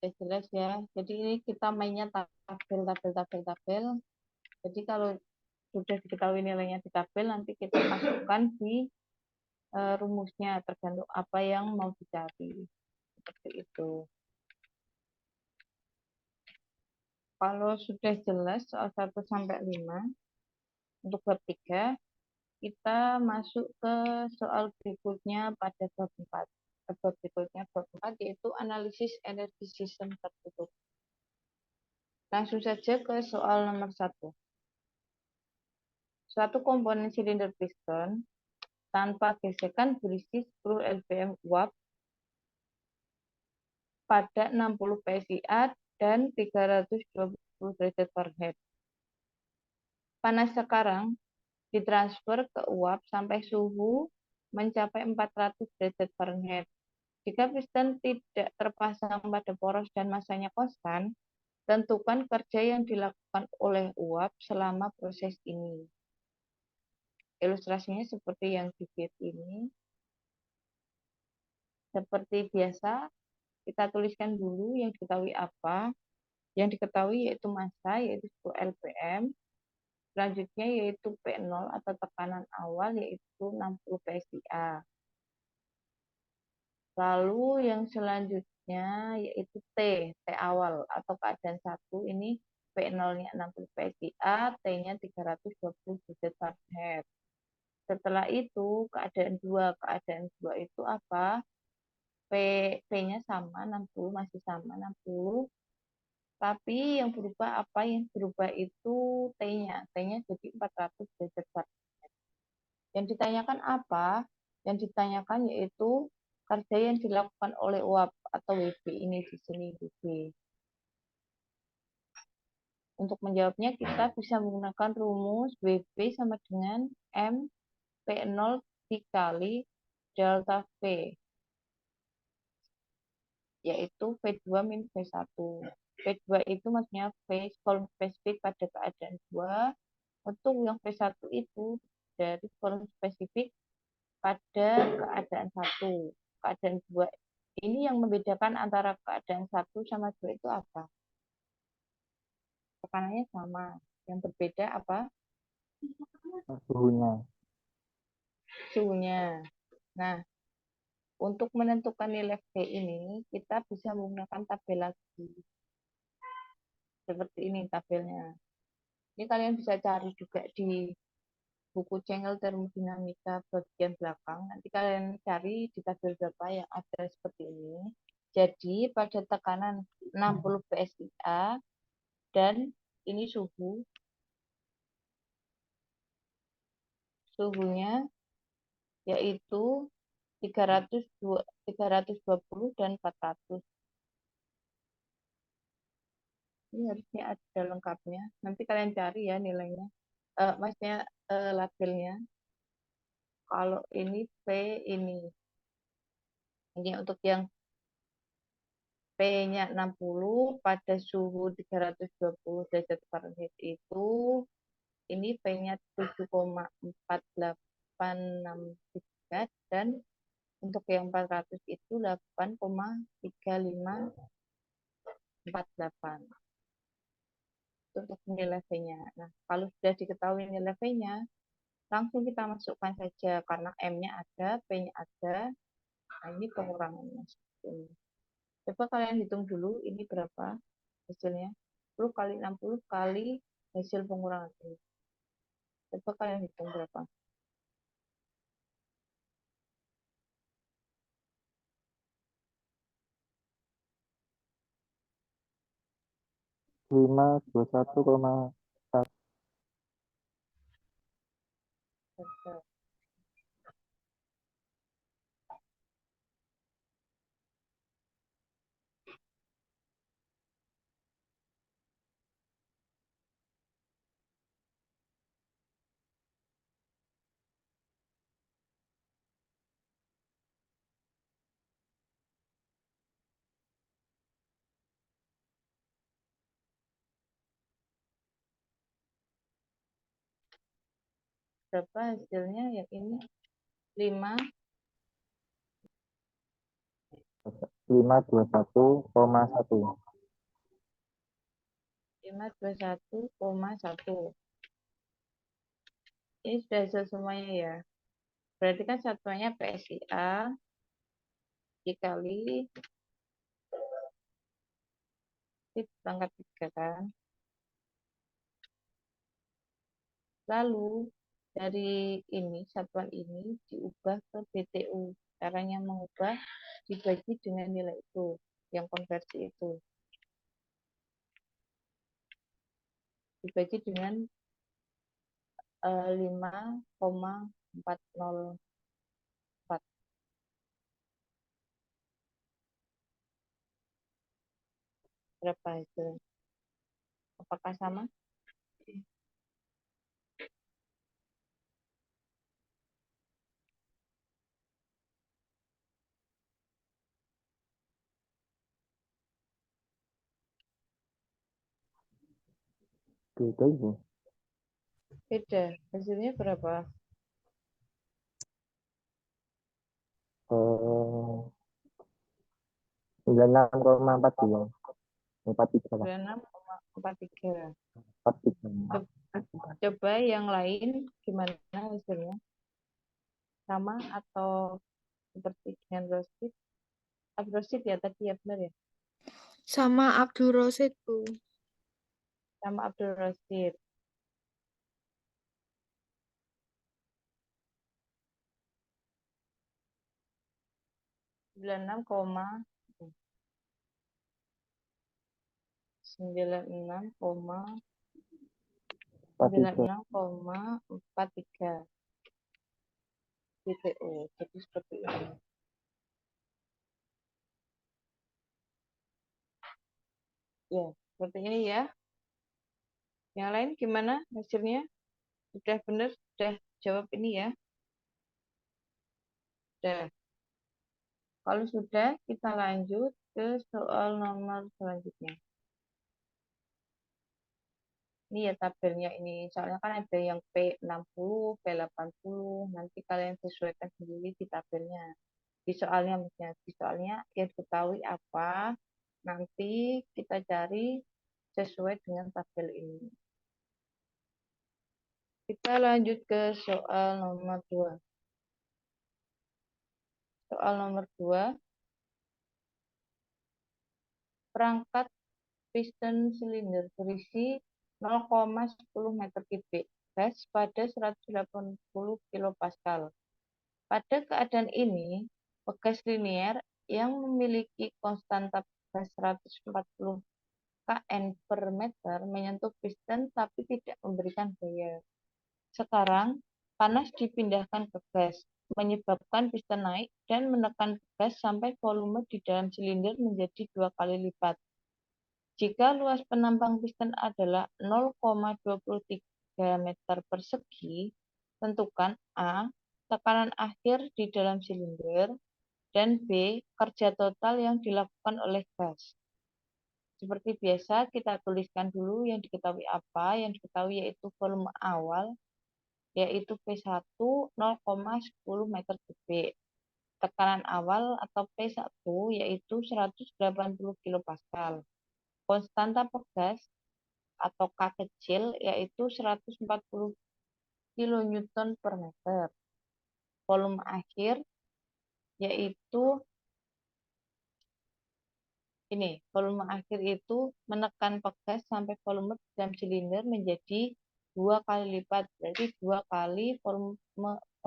Ya, jelas ya. Jadi ini kita mainnya tabel. Jadi kalau sudah diketahui nilainya di tabel, nanti kita masukkan di rumusnya tergantung apa yang mau dicari. Seperti itu. Kalau sudah jelas soal 1 sampai 5, untuk bab 3, kita masuk ke soal berikutnya pada bab 4. Bab berikutnya bab 4 yaitu analisis energi sistem tertutup. Langsung saja ke soal nomor 1. Suatu komponen silinder piston tanpa gesekan berisi 10 lbm uap pada 60 PSIA dan 320 derajat Fahrenheit. Panas sekarang ditransfer ke uap sampai suhu mencapai 400 derajat Fahrenheit. Jika piston tidak terpasang pada poros dan masanya konstan, tentukan kerja yang dilakukan oleh uap selama proses ini. Ilustrasinya seperti yang di ini. Seperti biasa, kita tuliskan dulu yang diketahui apa. Yang diketahui yaitu massa, yaitu 10 lpm. Selanjutnya yaitu P0 atau tekanan awal, yaitu 60 PSIA. Lalu yang selanjutnya yaitu T awal atau keadaan 1 ini P0-nya 60 PSIA, T-nya 320 derajat Fahrenheit. Setelah itu keadaan 2 itu apa? P-nya sama 60, masih sama 60. Tapi yang berubah apa? Yang berubah itu T-nya. T-nya jadi 400 derajat Fahrenheit. Yang ditanyakan apa? Yang ditanyakan yaitu kerja yang dilakukan oleh uap atau WB ini di sini WB. Untuk menjawabnya kita bisa menggunakan rumus WB sama dengan M P0 dikali delta V, yaitu V2 min V1. V2 itu maksudnya phase volume spesifik pada keadaan 2. Untuk yang V1 itu dari volume spesifik pada keadaan 1. Keadaan 2 ini yang membedakan antara keadaan 1 sama 2 itu apa? Tekanannya sama. Yang berbeda apa? Suhunya. Suhunya. Nah, untuk menentukan nilai V ini, kita bisa menggunakan tabel lagi. Seperti ini tabelnya. Ini kalian bisa cari juga di buku Cengel Termodinamika bagian belakang. Nanti kalian cari di tabel berapa yang ada seperti ini. Jadi pada tekanan 60 PSIA dan ini suhunya yaitu 320 dan 400. Ini harusnya ada lengkapnya. Nanti kalian cari ya nilainya. Maksudnya labelnya. Kalau ini P ini. Ini untuk yang P-nya 60 pada suhu 320 derajat Fahrenheit itu ini P-nya 7,4863 dan untuk yang 400 itu 8,3548 untuk nilai V-nya. Nah, kalau sudah diketahui nilai V-nya, langsung kita masukkan saja karena M-nya ada, P-nya ada. Nah, ini pengurangannya. Coba kalian hitung dulu ini berapa hasilnya. 10 kali 60 kali hasil pengurangan ini. Coba kalian hitung berapa. 521,1. Berapa hasilnya? Yang ini 5 521,1. 521,1. Ini sudah hasil semuanya ya. Berarti kan satuannya PSIA dikali pangkat 3 kan. Lalu dari ini satuan ini diubah ke BTU. Caranya mengubah dibagi dengan nilai itu, yang konversi itu. Dibagi dengan 5,404. Berapa hasilnya? Apakah sama? Beda ini. Beda. Hasilnya berapa? Eh, 96,42. 43 lah. 96,43. 43. Coba yang lain gimana hasilnya? Sama atau seperti dengan Rosid? Rosid ya tadi ya benar ya? Sama Abdul Rosid, Bu. Sama Abdul Rosid. Sembilan enam koma 43 BTU. Jadi seperti ini. Ya, seperti ini ya. Yang lain gimana hasilnya? Sudah benar? Sudah jawab ini ya? Sudah. Kalau sudah, kita lanjut ke soal nomor selanjutnya. Ini ya tabelnya ini. Soalnya kan ada yang P60, P80. Nanti kalian sesuaikan sendiri di tabelnya. Di soalnya maksudnya. Di soalnya yang diketahui apa, nanti kita cari sesuai dengan tabel ini. Kita lanjut ke soal nomor 2. Soal nomor 2. Perangkat piston silinder berisi 0,10 meter kubik gas pada 180 kilopascal. Pada keadaan ini, pegas linear yang memiliki konstanta gas 140 kN per meter menyentuh piston tapi tidak memberikan gaya. Sekarang, panas dipindahkan ke gas, menyebabkan piston naik dan menekan gas sampai volume di dalam silinder menjadi 2 kali lipat. Jika luas penampang piston adalah 0,23 meter persegi, tentukan A. Tekanan akhir di dalam silinder, dan B. Kerja total yang dilakukan oleh gas. Seperti biasa, kita tuliskan dulu yang diketahui apa. Yang diketahui yaitu volume awal, yaitu P1 0,10 meter kubik. Tekanan awal atau P1 yaitu 180 kilopascal. Konstanta pegas atau K kecil yaitu 140 kilonewton per meter. Volume akhir yaitu ini, volume akhir itu menekan pegas sampai volume dalam silinder menjadi 2 kali lipat, berarti 2 kali volume 1,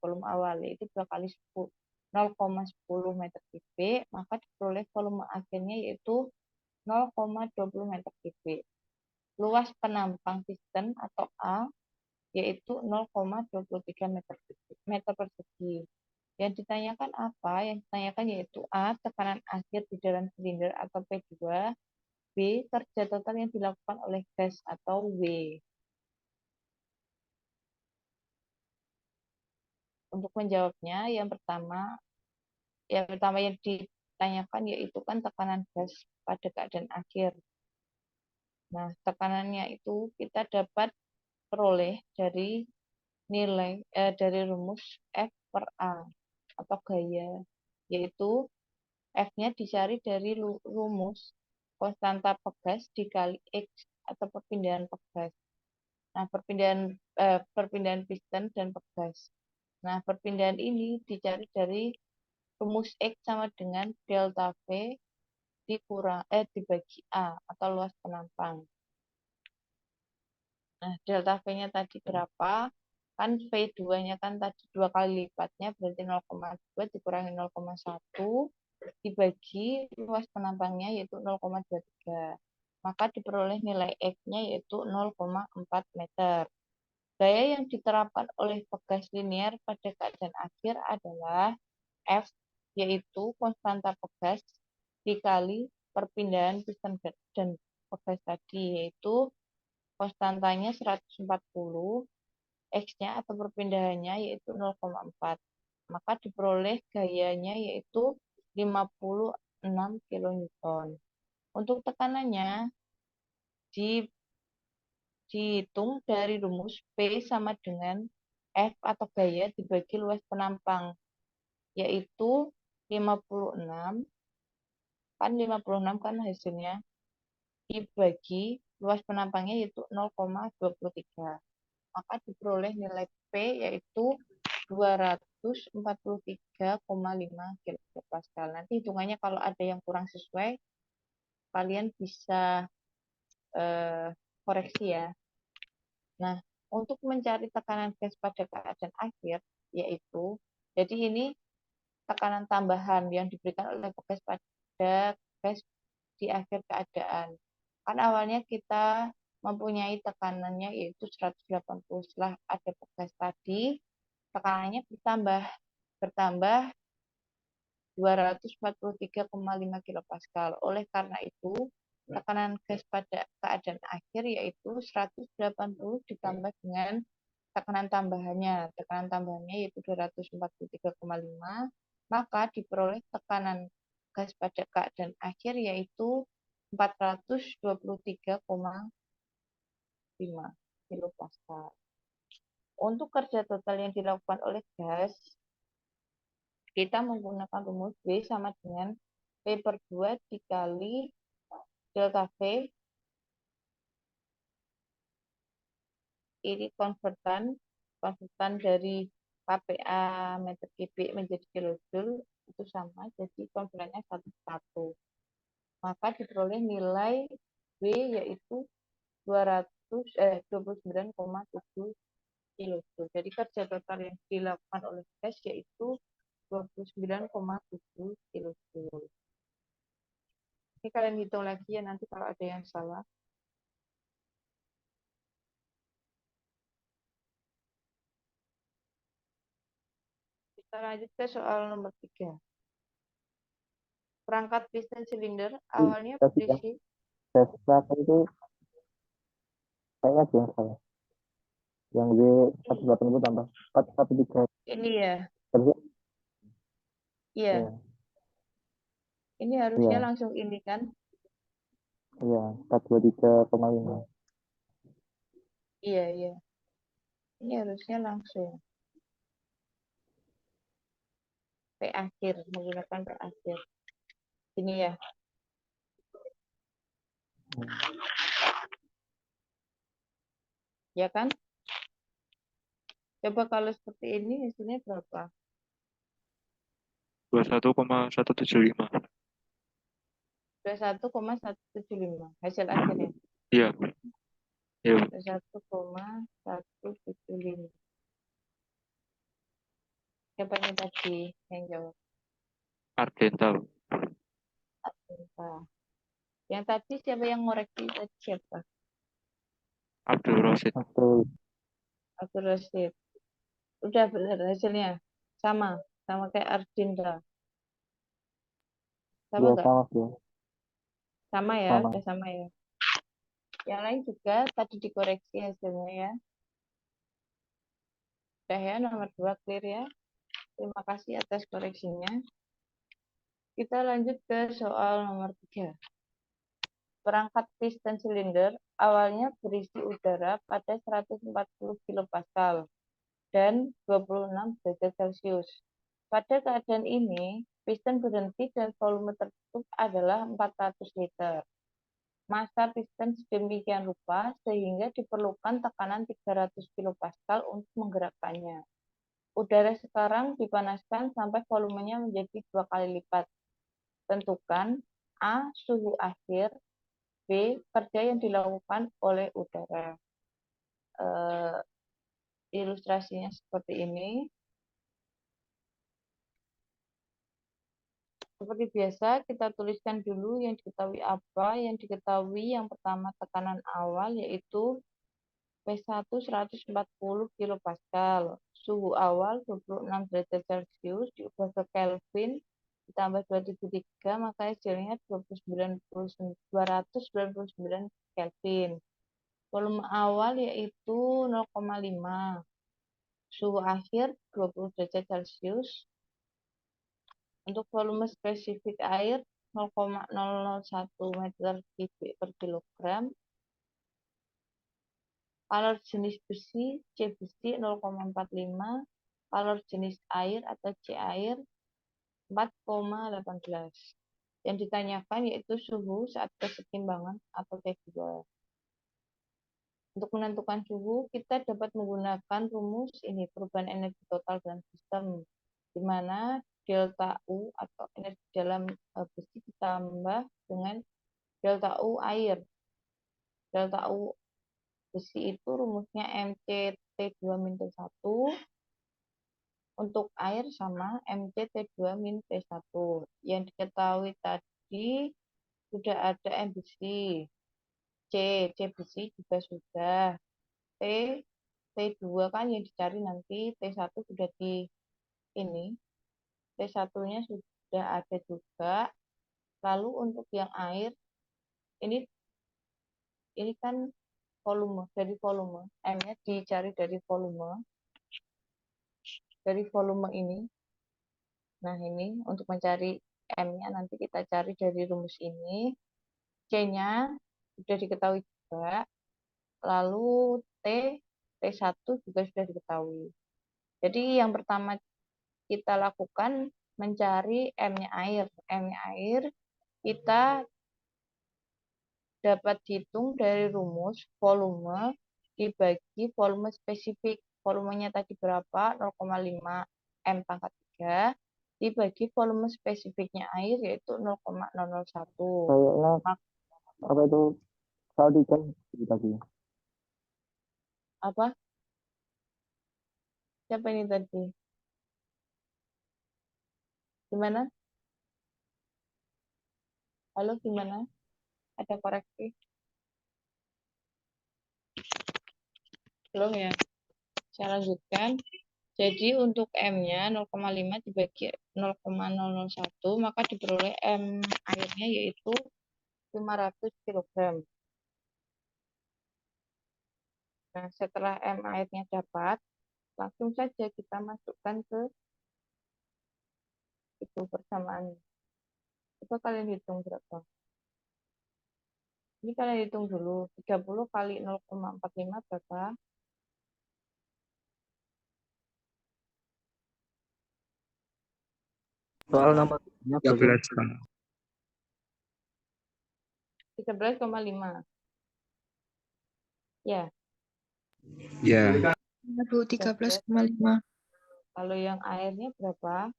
volume awal, yaitu 2 kali 0,10 meter kubik, maka diperoleh volume akhirnya yaitu 0,20 meter kubik. Luas penampang piston atau A yaitu 0,23 meter persegi. Yang ditanyakan apa? Yang ditanyakan yaitu A. Tekanan akhir di dalam silinder atau P2. B. Kerja total yang dilakukan oleh gas atau W. Untuk menjawabnya, yang pertama yang ditanyakan yaitu kan tekanan gas pada keadaan akhir. Nah, tekanannya itu kita dapat peroleh dari nilai dari rumus F per A atau gaya, yaitu F-nya dicari dari rumus konstanta pegas dikali X atau perpindahan pegas. Nah, perpindahan piston dan pegas. Nah, perpindahan ini dicari dari rumus X sama dengan delta V dibagi A atau luas penampang. Nah, delta V-nya tadi berapa? Kan V2-nya kan tadi 2 kali lipatnya, berarti 0,2 dikurangi 0,1 dibagi luas penampangnya yaitu 0,23. Maka diperoleh nilai X-nya yaitu 0,4 meter. Gaya yang diterapkan oleh pegas linear pada keadaan akhir adalah F, yaitu konstanta pegas dikali perpindahan piston dan pegas tadi, yaitu konstantanya 140, X-nya atau perpindahannya yaitu 0,4. Maka diperoleh gayanya yaitu 56 kilonewton. Untuk tekanannya dihitung dari rumus P sama dengan F atau gaya dibagi luas penampang, yaitu 56 Kan 56 kan hasilnya. Dibagi luas penampangnya yaitu 0,23. Maka diperoleh nilai P yaitu 243,5 kilopascal. Nanti hitungannya kalau ada yang kurang sesuai, kalian bisa koreksi ya. Nah, untuk mencari tekanan gas pada keadaan akhir, yaitu, jadi ini tekanan tambahan yang diberikan oleh gas pada gas di akhir keadaan. Kan awalnya kita mempunyai tekanannya yaitu 180. Setelah ada gas tadi, tekanannya bertambah 243,5 kilopascal. Oleh karena itu, tekanan gas pada keadaan akhir yaitu 180 ditambah dengan tekanan tambahannya. Tekanan tambahannya yaitu 243,5, maka diperoleh tekanan gas pada keadaan akhir yaitu 423,5 kilopascal. Untuk kerja total yang dilakukan oleh gas, kita menggunakan rumus B sama dengan P per 2 dikali delta V. Ini konvertan dari kPa meter kubik menjadi kilojoule itu sama, jadi konvertannya 1:1. Maka diperoleh nilai B yaitu 29,7 kilojoule. Jadi kerja total yang dilakukan oleh gas yaitu 29,7 kilojoule. Ini kalian hitung lagi ya nanti kalau ada yang salah. Kita lanjut ke soal nomor 3. Perangkat piston silinder awalnya berisi. Tes berapa itu? Kayaknya ada yang salah. Yang B 180 tambah 413. Ini ya. Terus? Iya. Iya. Ini harusnya Iya. langsung ini kan? Iya, 423,5. Iya, iya. Ini harusnya langsung. P akhir, menggunakan P akhir. Ini ya. Ya kan? Coba kalau seperti ini hasilnya berapa? 21,175. 21,175 hasil akhirnya. Iya. Iya. 21,175. Siapa yang tadi yang jawab? Ardenta. Nah, yang tadi siapa yang ngoreksi tadi siapa? Abdul Rosid. Abdul Rosid. Udah benar hasilnya? Sama kayak Arjinda. Sama Iya, nggak? sama sih. Sama ya, Sama. udah sama ya. Yang lain juga tadi dikoreksi hasilnya ya. Udah ya, nomor 2 clear ya. Terima kasih atas koreksinya. Kita lanjut ke soal nomor 3. Perangkat piston silinder awalnya berisi udara pada 140 kilopascal dan 26 derajat Celcius. Pada keadaan ini, piston berhenti dan volume tertutup adalah 400 liter. Massa piston sedemikian rupa sehingga diperlukan tekanan 300 kilopascal untuk menggerakkannya. Udara sekarang dipanaskan sampai volumenya menjadi 2 kali lipat. Tentukan A. Suhu akhir, B. Kerja yang dilakukan oleh udara. Ilustrasinya seperti ini. Seperti biasa, kita tuliskan dulu yang diketahui apa. Yang diketahui yang pertama tekanan awal yaitu P1 140 kilopascal. Suhu awal 26 derajat Celcius diubah ke Kelvin ditambah 273 maka hasilnya 299 Kelvin. Volume awal yaitu 0,5. Suhu akhir 20 derajat Celcius. Untuk volume spesifik air 0,001 meter kubik per kilogram. Kalor jenis besi C besi 0,45. Kalor jenis air atau C air 4,18. Yang ditanyakan yaitu suhu saat kesetimbangan atau T2. Untuk menentukan suhu, kita dapat menggunakan rumus ini, perubahan energi total dalam sistem, di mana delta U atau energi dalam besi ditambah dengan delta U air. Delta U besi itu rumusnya McT2-1, untuk air sama McT2-1. Yang diketahui tadi sudah ada M besi, C besi juga sudah, T2 kan yang dicari nanti, T1 sudah di ini, T1-nya sudah ada juga. Lalu untuk yang air, ini kan volume, dari volume, M-nya dicari dari volume, ini. Nah ini untuk mencari M-nya nanti kita cari dari rumus ini, C-nya sudah diketahui juga, lalu T1 juga sudah diketahui. Jadi yang pertama kita lakukan mencari M-nya air. M-nya air kita dapat dihitung dari rumus volume dibagi volume spesifik. Volumenya tadi berapa? 0,5 M pangkat 3 dibagi volume spesifiknya air yaitu 0,001. Kayaknya apa itu saldi kan tadi. Apa? Siapa ini tadi? Gimana? Halo, gimana? Ada koreksi? Belum ya? Saya lanjutkan. Jadi untuk M-nya 0,5 dibagi 0,001, maka diperoleh M airnya yaitu 500 kg. Nah, setelah M airnya dapat, langsung saja kita masukkan ke itu persamaannya. Coba kalian hitung berapa? Ini kalian hitung dulu. 30 kali 0,45 berapa? Soal nomor 13 kan. 13,5. Ya, Ya. Bu, 13,5. kalau yang airnya berapa?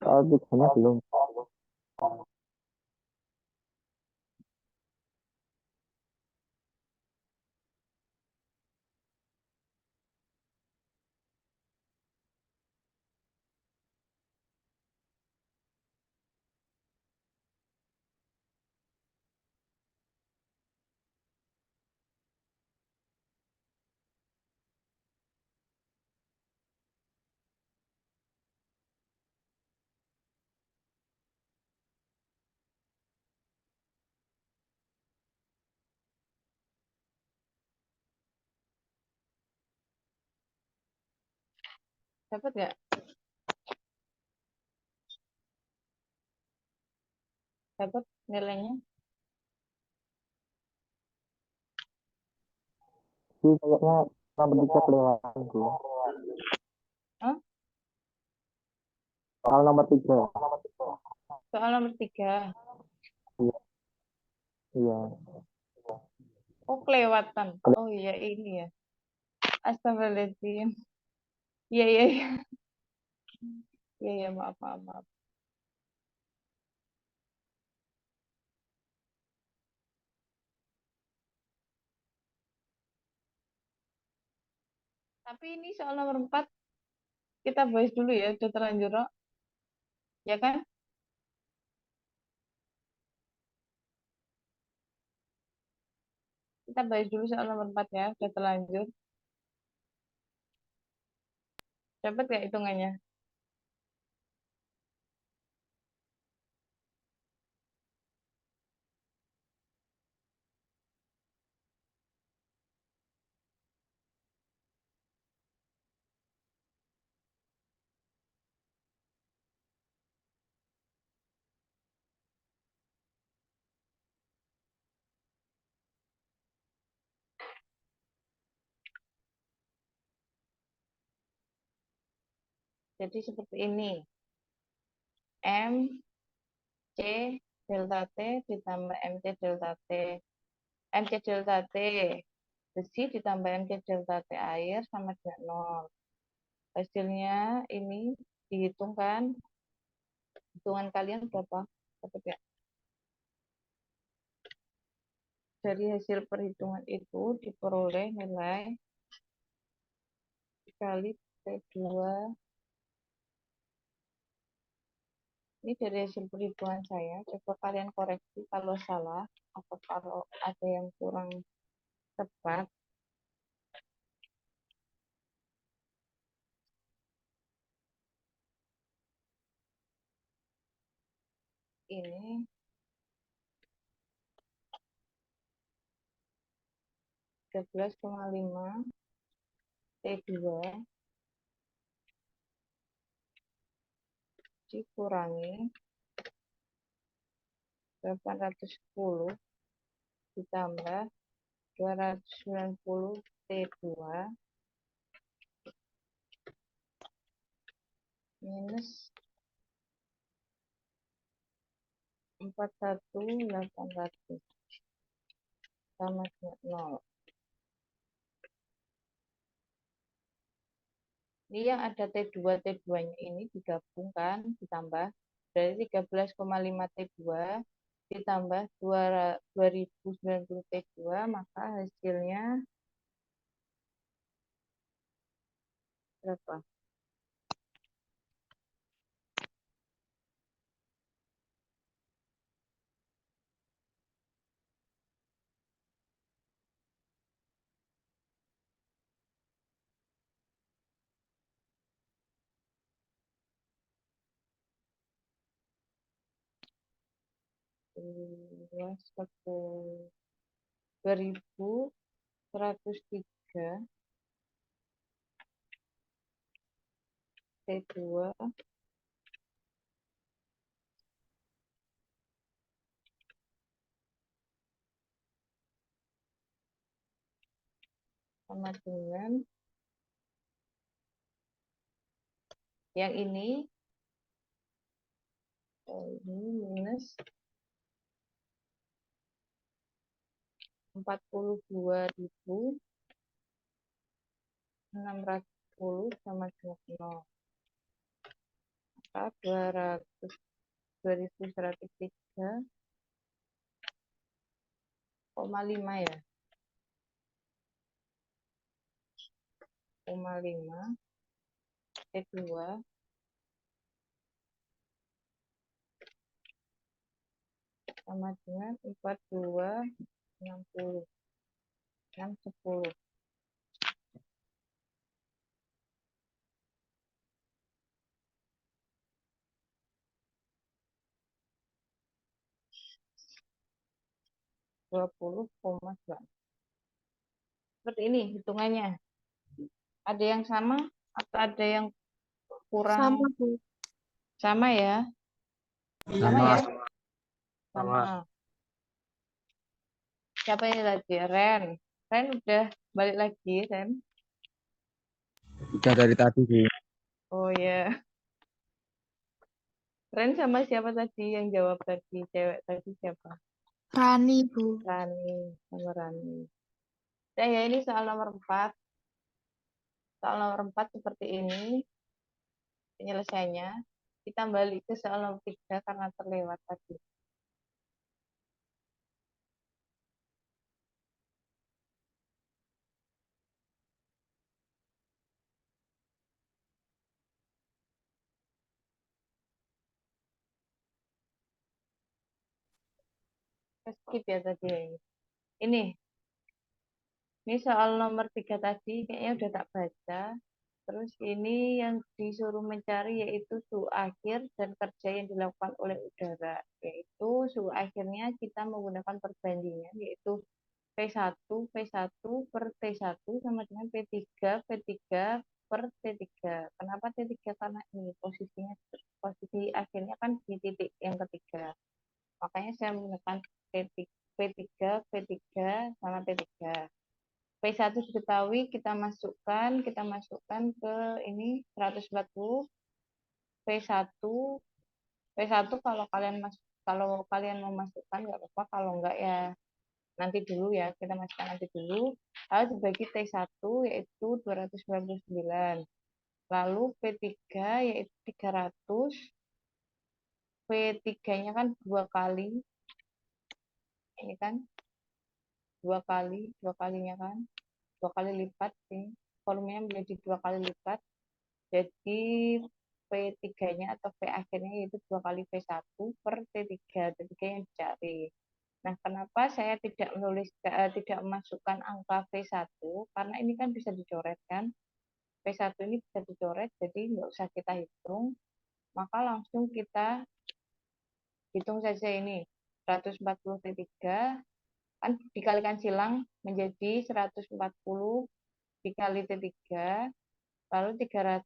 soal tiganya belum. Dapat nggak? Dapat nilainya? Sih kayaknya nomor 3 kelewatan sih. Hah? Soal nomor 3. Soal nomor 3. Iya. Iya. Oh, kelewatan. Oh iya, ini ya. Astagfirullahaladzim. Iya, iya, iya. Iya, iya, maaf, maaf, maaf. Tapi ini soal nomor 4 kita bahas dulu ya, udah terlanjur, Rok. Ya kan? Kita bahas dulu soal nomor 4 ya, udah terlanjur. Dapat nggak hitungannya? Jadi seperti ini. M, C, delta T ditambah MC delta T. MC delta T besi ditambah MC delta T air sama dengan 0. Hasilnya ini dihitungkan. Hitungan kalian berapa? Dapat ya? Dari hasil perhitungan itu diperoleh nilai dikali T2. Ini dari hasil perhitungan saya. Coba kalian koreksi kalau salah atau kalau ada yang kurang tepat. Ini 13,5 T2 dikurangi 810 ditambah 290 T2 minus 41.800 sama dengan 0. Ini yang ada T2, T2-nya ini digabungkan, ditambah dari 13,5 T2 ditambah 2090 T2, maka hasilnya berapa? Dua 2103 T2 sama dengan yang ini minus 42.610 sama dengan 0. Maka 2103,5 ya. 0,5 T2 sama dengan 42.60 610. Seperti ini hitungannya. Ada yang sama atau ada yang kurang? Sama, Bu. Sama ya? Sama ya? Sama. Siapa ini lagi? Ren. Ren udah balik lagi, Ren. Udah dari tadi sih. Oh ya. Ren sama siapa tadi yang jawab tadi? Cewek tadi siapa? Rani, Bu. Rani. Sama Rani. Nah, ya ini soal nomor 4. Soal nomor 4 seperti ini penyelesaiannya. Kita balik ke soal nomor 3 karena terlewat tadi. Skip ya tadi ya ini. Ini soal nomor 3 tadi kayaknya udah tak baca. Terus ini yang disuruh mencari yaitu suhu akhir dan kerja yang dilakukan oleh udara. Yaitu suhu akhirnya kita menggunakan perbandingan yaitu P1 per T1 sama dengan P3 per T3. Kenapa T3? Karena ini posisi akhirnya kan di titik yang ketiga. Makanya saya menggunakan P3 sama P3. P1 diketahui kita masukkan ke ini 140 P1 P1 kalau kalian mau masukkan nggak apa-apa, kalau enggak ya nanti dulu ya, kita masukkan nanti dulu. Lalu dibagi T1 yaitu 299. Lalu P3 yaitu 300. P3-nya kan 2 kali. Ini kan 2 kali, 2 kalinya kan 2 kali lipat ini. Volumenya menjadi 2 kali lipat. Jadi P3-nya atau P akhirnya yaitu 2 kali P1 per T3. T3 yang dicari. Nah, kenapa saya tidak tidak memasukkan angka P1? Karena ini kan bisa dicoret kan. P1 ini bisa dicoret, jadi nggak usah kita hitung. Maka langsung kita hitung saja ini. 140 T3 kan dikalikan silang menjadi 140 dikali T3, lalu 300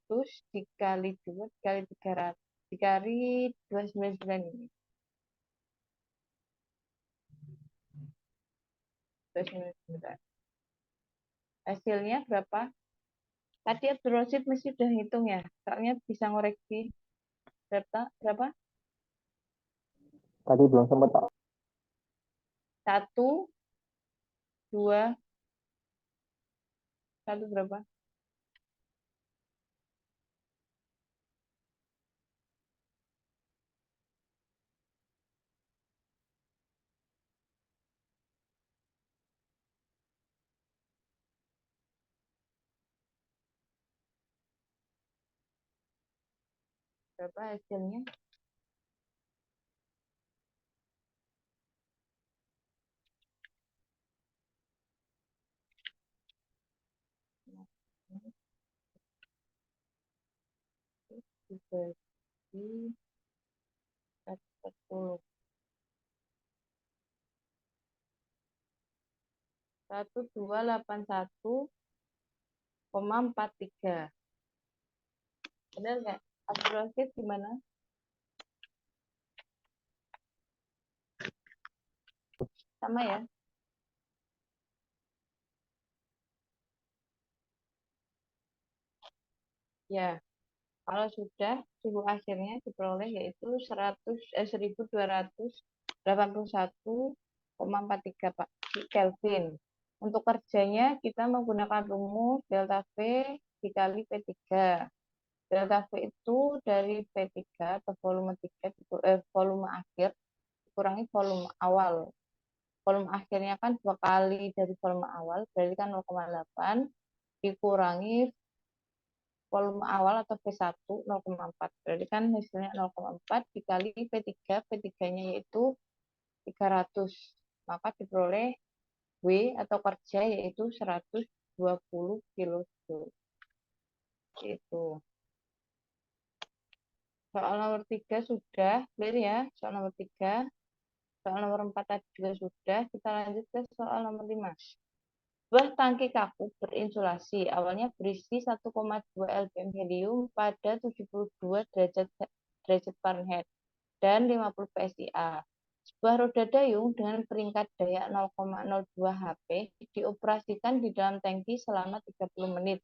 dikali 2 dikali 300 dikali 299 ini. 299. Hasilnya berapa? Tadi Abdul Rosid mesti udah hitung ya, soalnya bisa ngoreksi berapa? Tadi belum sempat, Pak. 1, 2, 1 berapa? Berapa hasilnya? Dibagi 140. 1281,43. Benar nggak? Abdul Rosid gimana? Sama ya? Ya, kalau sudah suhu akhirnya diperoleh yaitu 1281,43 Pak Kelvin. Untuk kerjanya kita menggunakan rumus delta V dikali P3. Delta V itu dari P3 atau volume 3 volume akhir dikurangi volume awal. Volume akhirnya kan 2 kali dari volume awal, berarti kan 0,8 dikurangi volume awal atau P1 0,4. Berarti kan hasilnya 0,4 dikali P3, P3-nya yaitu 300. Maka diperoleh W atau kerja yaitu 120 kilojoule. Itu. Soal nomor 3 sudah clear ya, soal nomor 3. Soal nomor 4 tadi juga sudah. Kita lanjut ke soal nomor 5. Sebuah tangki kaku berinsulasi awalnya berisi 1,2 lbm helium pada 72 derajat Fahrenheit dan 50 psia. Sebuah roda dayung dengan peringkat daya 0,02 HP dioperasikan di dalam tangki selama 30 menit.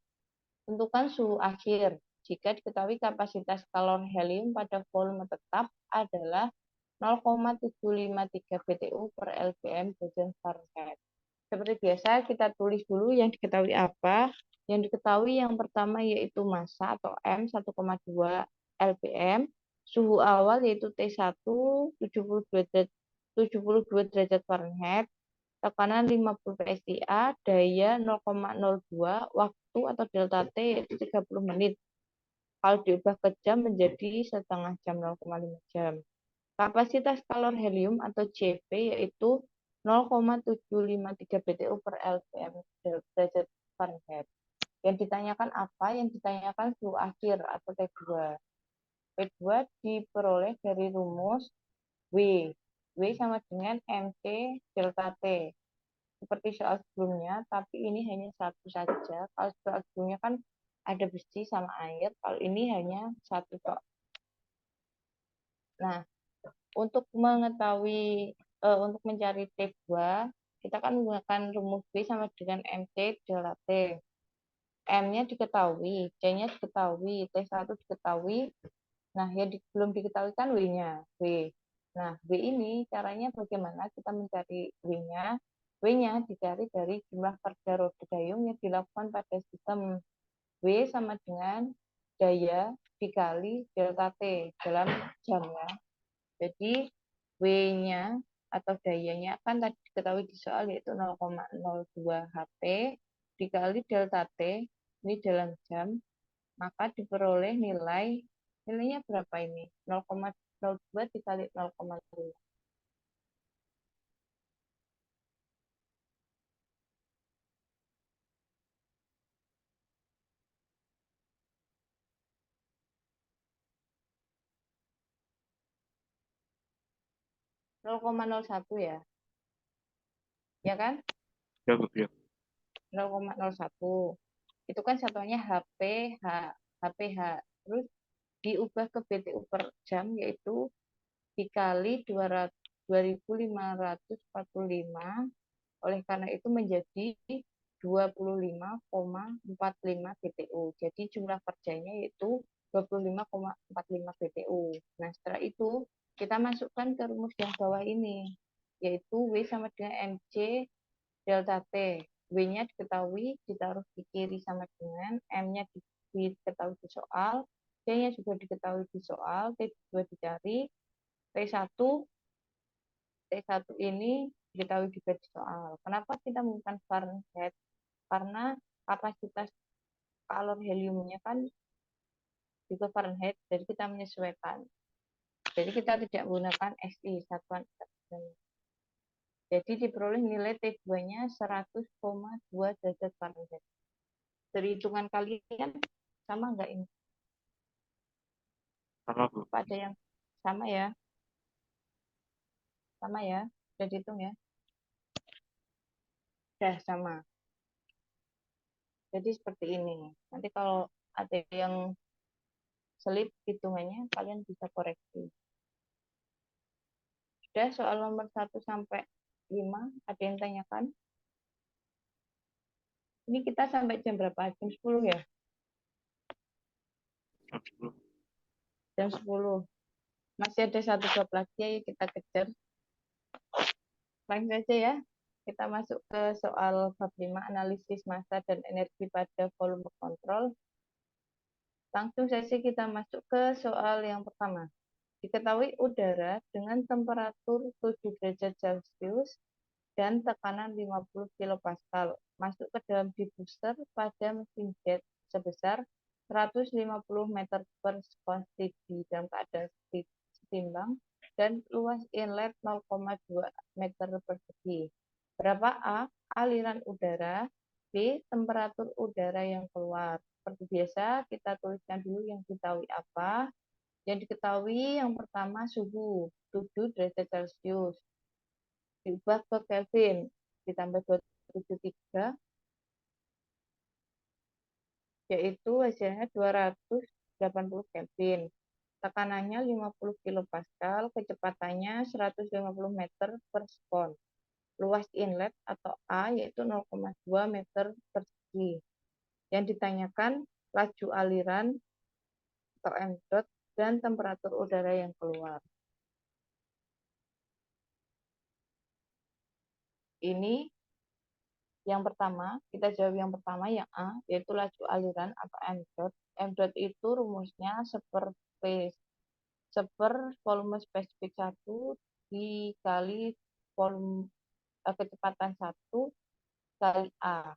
Tentukan suhu akhir. Jika diketahui kapasitas kalor helium pada volume tetap adalah 0,753 BTU per lbm derajat Fahrenheit. Seperti biasa, kita tulis dulu yang diketahui apa. Yang diketahui yang pertama yaitu massa atau M 1,2 lpm. Suhu awal yaitu T1 72 derajat Fahrenheit. Tekanan 50 PSIA, daya 0,02, waktu atau delta T yaitu 30 menit. Kalau diubah ke jam menjadi setengah jam 0,5 jam. Kapasitas kalor helium atau CP yaitu 0,753 BTU per LPM derajat Fahrenheit. Yang ditanyakan apa? Yang ditanyakan suhu akhir atau T2. T2 diperoleh dari rumus W. W sama dengan MC delta T. Seperti soal sebelumnya, tapi ini hanya satu saja. Kalau soal sebelumnya kan ada besi sama air, kalau ini hanya satu kok. Nah, untuk mengetahui untuk mencari T2, kita kan menggunakan rumus B sama dengan MC delta T. M-nya diketahui, C-nya diketahui, T1 diketahui. Nah, yang belum diketahui kan W-nya. W. Nah, W ini caranya bagaimana kita mencari W-nya? W-nya dicari dari jumlah kerja roda dayung yang dilakukan pada sistem. W sama dengan daya dikali delta T dalam jam ya. Jadi W-nya atau dayanya kan tadi diketahui di soal yaitu 0,02 HP dikali delta T ini dalam jam, maka diperoleh nilainya berapa ini? 0,02 dikali 0,2. 0,01 ya. Ya kan? Ya, Bu. Ya. 0,01. Itu kan satuannya HPH. Terus diubah ke BTU per jam yaitu dikali 2545, oleh karena itu menjadi 25,45 BTU. Jadi jumlah kerjanya yaitu 25,45 BTU. Nah, setelah itu kita masukkan ke rumus yang bawah ini, yaitu W sama dengan MC delta T. W-nya diketahui, ditaruh di kiri sama dengan M-nya diketahui di soal, C-nya juga diketahui di soal, T2 dicari, T1 ini diketahui juga di soal. Kenapa kita menggunakan Fahrenheit? Karena kapasitas kalor heliumnya kan juga Fahrenheit, jadi kita menyesuaikan. Jadi kita tidak menggunakan SI, satuan. Jadi diperoleh nilai T2-nya 100,2 derajat Fahrenheit. Dari hitungan kalian sama nggak ini? Sama, Bu. Apa ada yang sama ya? Sama ya? Sudah dihitung ya? Sudah sama. Jadi seperti ini. Nanti kalau ada yang selip hitungannya, kalian bisa koreksi. Sudah soal nomor 1 sampai 5, ada yang tanyakan? Ini kita sampai jam berapa? Jam 10 ya? Jam 10. Jam 10. Masih ada satu bab lagi, ayo kita kejar. Langsung saja ya. Kita masuk ke soal bab 5, analisis massa dan energi pada volume kontrol. Langsung saja kita masuk ke soal yang pertama. Diketahui udara dengan temperatur 7 derajat Celcius dan tekanan 50 kilopascal masuk ke dalam diffuser pada mesin jet sebesar 150 meter per sekon dalam keadaan setimbang dan luas inlet 0,2 meter persegi. Berapa A? Aliran udara. B. Temperatur udara yang keluar. Seperti biasa, kita tuliskan dulu yang diketahui apa. Yang diketahui yang pertama suhu 7 derajat Celcius. Diubah ke Kelvin, ditambah 273, yaitu hasilnya 280 Kelvin. Tekanannya 50 kilopascal, kecepatannya 150 meter per sekon. Luas inlet atau A yaitu 0,2 meter persegi. Yang ditanyakan laju aliran atau m dot dan temperatur udara yang keluar. Ini Yang pertama, kita jawab yang pertama, yang A, yaitu laju aliran atau M dot. M dot itu rumusnya seper volume spesifik 1 dikali volume kecepatan 1 kali A.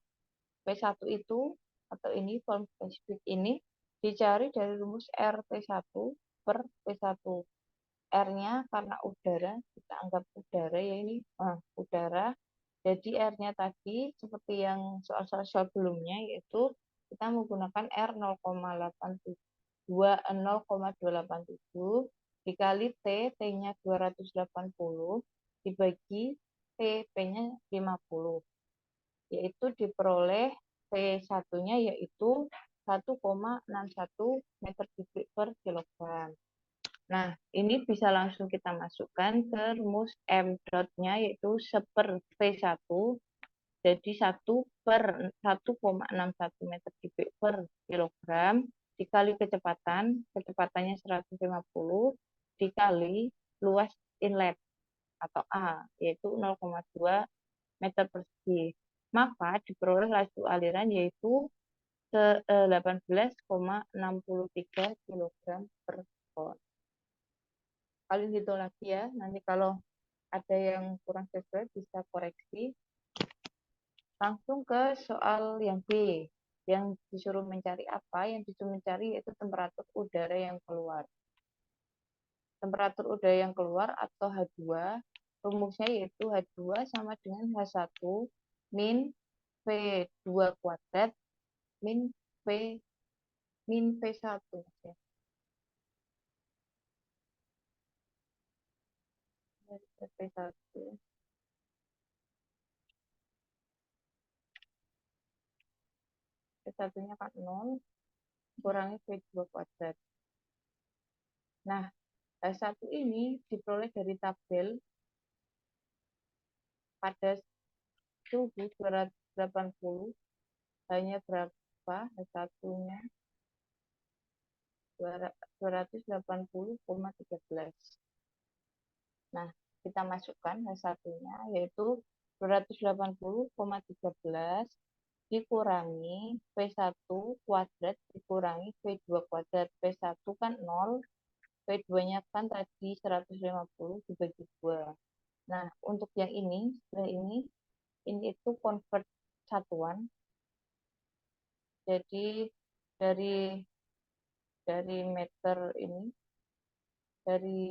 P1 itu, atau ini, volume spesifik ini, dicari dari rumus RT1 per T1. R-nya karena udara, kita anggap udara ya ini, udara. Jadi R-nya tadi seperti yang soal-soal sebelumnya, yaitu kita menggunakan R 0,287 dikali T, T-nya 280 dibagi T, P-nya 50, yaitu diperoleh P1-nya yaitu 1,61 meter kubik per kilogram. Nah, ini bisa langsung kita masukkan ke rumus M dot-nya yaitu seper P1, jadi 1/1,61 meter kubik per kilogram dikali kecepatannya 150 dikali luas inlet atau A, yaitu 0,2 meter persegi. Maka diperoleh laju aliran yaitu 18,63 kg per ton. Kalian hitung lagi ya, nanti kalau ada yang kurang sesuai bisa koreksi. Langsung ke soal yang B, yang disuruh mencari apa? Yang disuruh mencari yaitu temperatur udara yang keluar. Temperatur udara yang keluar atau H2, rumusnya yaitu H2 sama dengan H1 min V2 kuadrat min V1. V1. V1-nya kan 0, kurangi V2 kuadrat. Nah, H1 ini diperoleh dari tabel pada suhu 280, hanya berapa H1-nya? 280,13. Nah, kita masukkan H1-nya yaitu 280,13 dikurangi V1 kuadrat dikurangi V2 kuadrat. V1 kan 0, V2-nya kan tadi 150 dibagi 2. Nah, untuk yang ini, ini itu convert satuan. Jadi dari meter ini, dari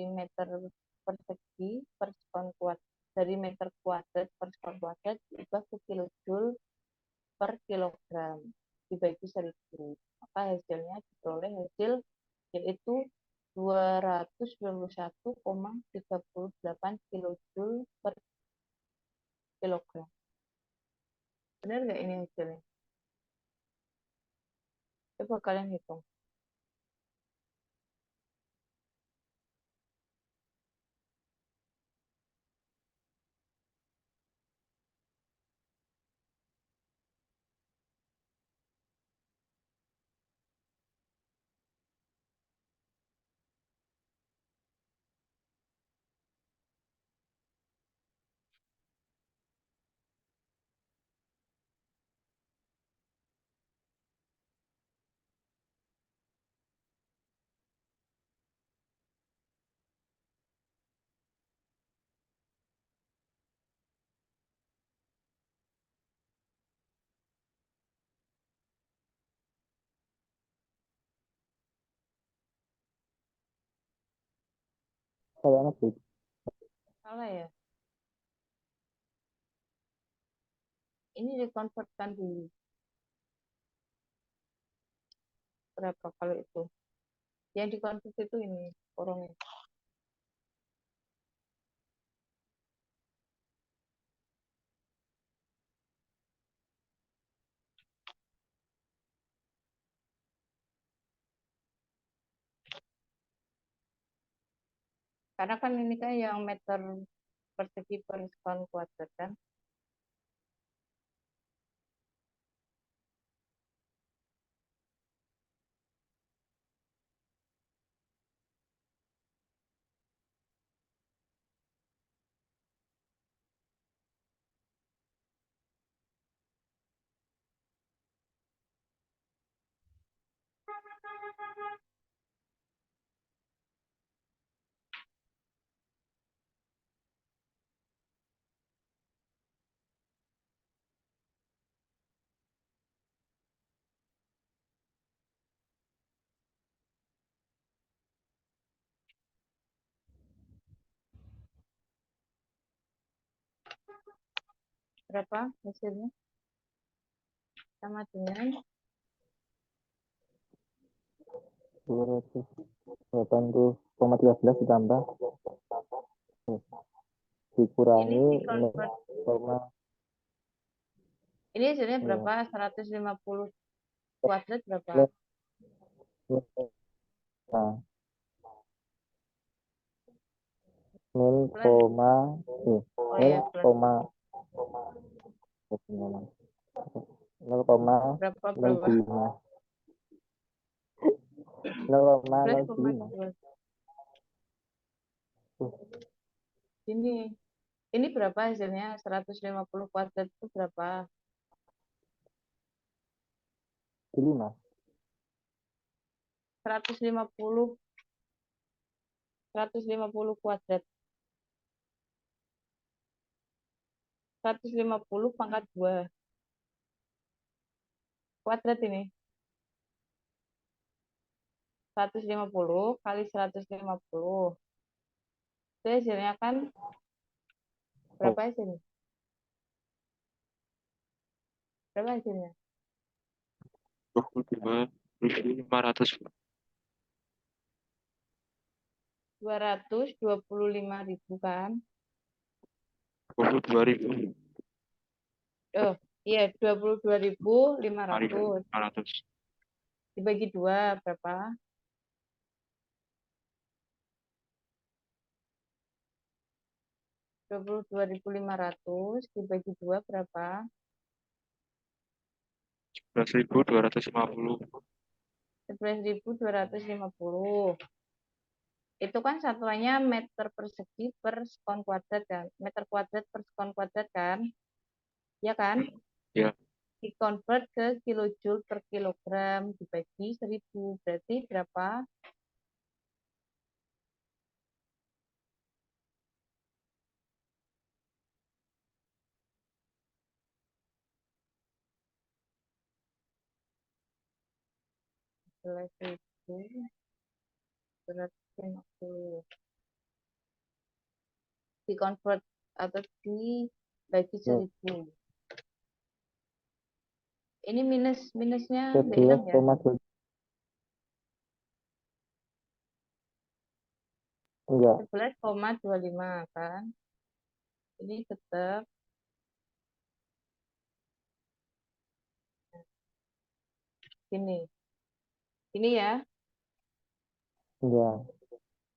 meter persegi per sekon kuadrat, dari meter kuadrat per sekon kuadrat diubah ke kilojoule per kilogram dibagi 1000. Maka hasilnya diperoleh hasil yaitu 291,38 kilojoule per kilogram. Benar nggak ini hasilnya? Coba kalian hitung. Kayaknya sih. Salah ya? Ini dikonvertkan dulu. Berapa kalau itu? Yang dikonvert itu ini, kurungnya. Karena kan ini kan yang meter persegi per sekon kuadrat kan. berapa hasilnya? Sama dengan 280,13 ditambah dikurangi ini dikonvert. 0, Ini hasilnya Iya. berapa? 150 kuadrat berapa? nah 0, Oh ya, plus 0,05 berapa 0,075 11,2. Ini berapa hasilnya? 150 kuadrat itu berapa? 5 150 kuadrat. 150 pangkat 2 kuadrat ini. 150 kali 150. Itu hasilnya kan berapa hasilnya? Berapa hasilnya? 25.500. 225.000 kan? 22.500. Oh, iya 22.500 dibagi 2 berapa? 22.500 dibagi 2 berapa? 11.250. 11.250. Itu kan satuannya meter persegi per sekon kuadrat kan? Meter kuadrat per sekon kuadrat kan? Ya kan? Ya. Dikonvert ke kilojoule per kilogram dibagi 1.000. Berarti berapa? Dikonvert atau dibagi 1.000. Ini minusnya B6 ya. 11,25 kan. Ini tetap sini. Ini ya. Iya.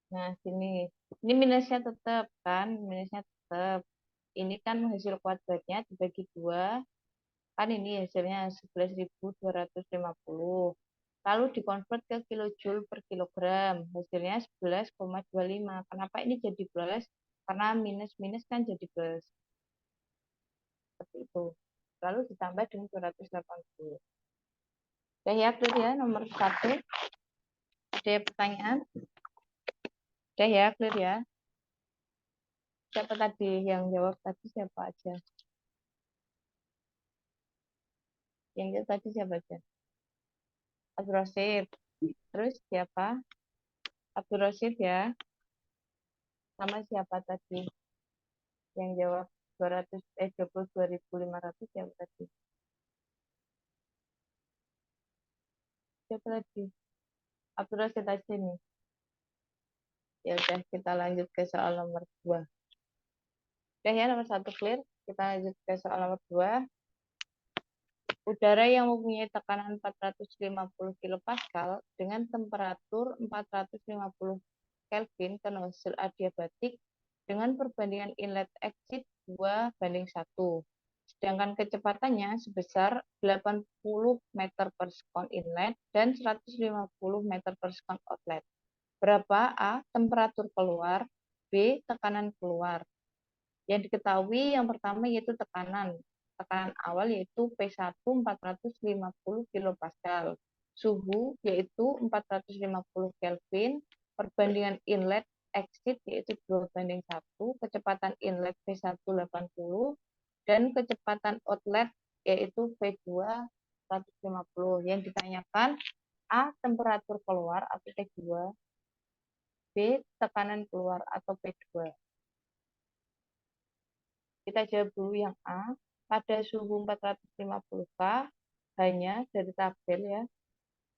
Nah, sini. Ini minusnya tetap kan, minusnya tetap. Ini kan hasil kuadratnya dibagi 2. Kan ini hasilnya 11.250. Lalu dikonvert ke kilojoule per kilogram. Hasilnya 11,25. Kenapa ini jadi plus? Karena minus-minus kan jadi plus. Seperti itu. Lalu ditambah dengan 280. Udah ya, clear ya, nomor 1. Ada pertanyaan? Udah ya, clear ya. Siapa tadi yang jawab tadi, siapa aja? Yang jawab tadi siapa aja? Abdul Rosid. Terus siapa? Abdul Rosid ya. Sama siapa tadi? Yang jawab 22.500 siapa tadi? Siapa tadi? Abdul Rosid aja nih. Ya udah, kita lanjut ke soal nomor 2. Udah ya, nomor 1 clear. Kita lanjut ke soal nomor 2. Udara yang mempunyai tekanan 450 kPa dengan temperatur 450 Kelvin ke nozzle adiabatik dengan perbandingan inlet exit 2:1. Sedangkan kecepatannya sebesar 80 meter per sekon inlet dan 150 meter per sekon outlet. Berapa A. Temperatur keluar, B. Tekanan keluar. Yang diketahui yang pertama yaitu tekanan. Tekanan awal yaitu P1 450 kPa. Suhu yaitu 450 Kelvin. Perbandingan inlet exit yaitu 2:1. Kecepatan inlet P1 80 dan kecepatan outlet yaitu P2 150. Yang ditanyakan A. Temperatur keluar atau P2. B. Tekanan keluar atau P2. Kita jawab dulu yang A. pada suhu 450 K hanya dari tabel ya.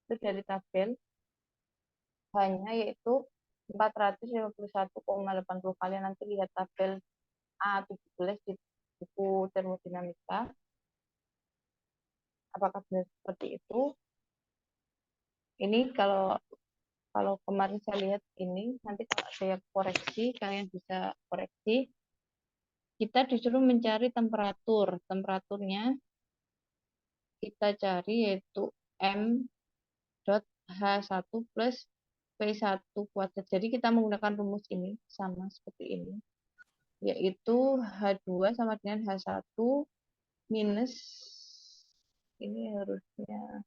Itu dari tabel hanya yaitu 451,80. Kalian nanti lihat tabel A17 di buku termodinamika. Apakah benar seperti itu? Ini kalau kemarin saya lihat ini, nanti kalau saya koreksi, kalian bisa koreksi. Kita disuruh mencari temperatur. Temperaturnya kita cari yaitu M dot H1 plus P1 kuadrat. Jadi kita menggunakan rumus ini sama seperti ini, yaitu H2 sama dengan H1 minus, ini harusnya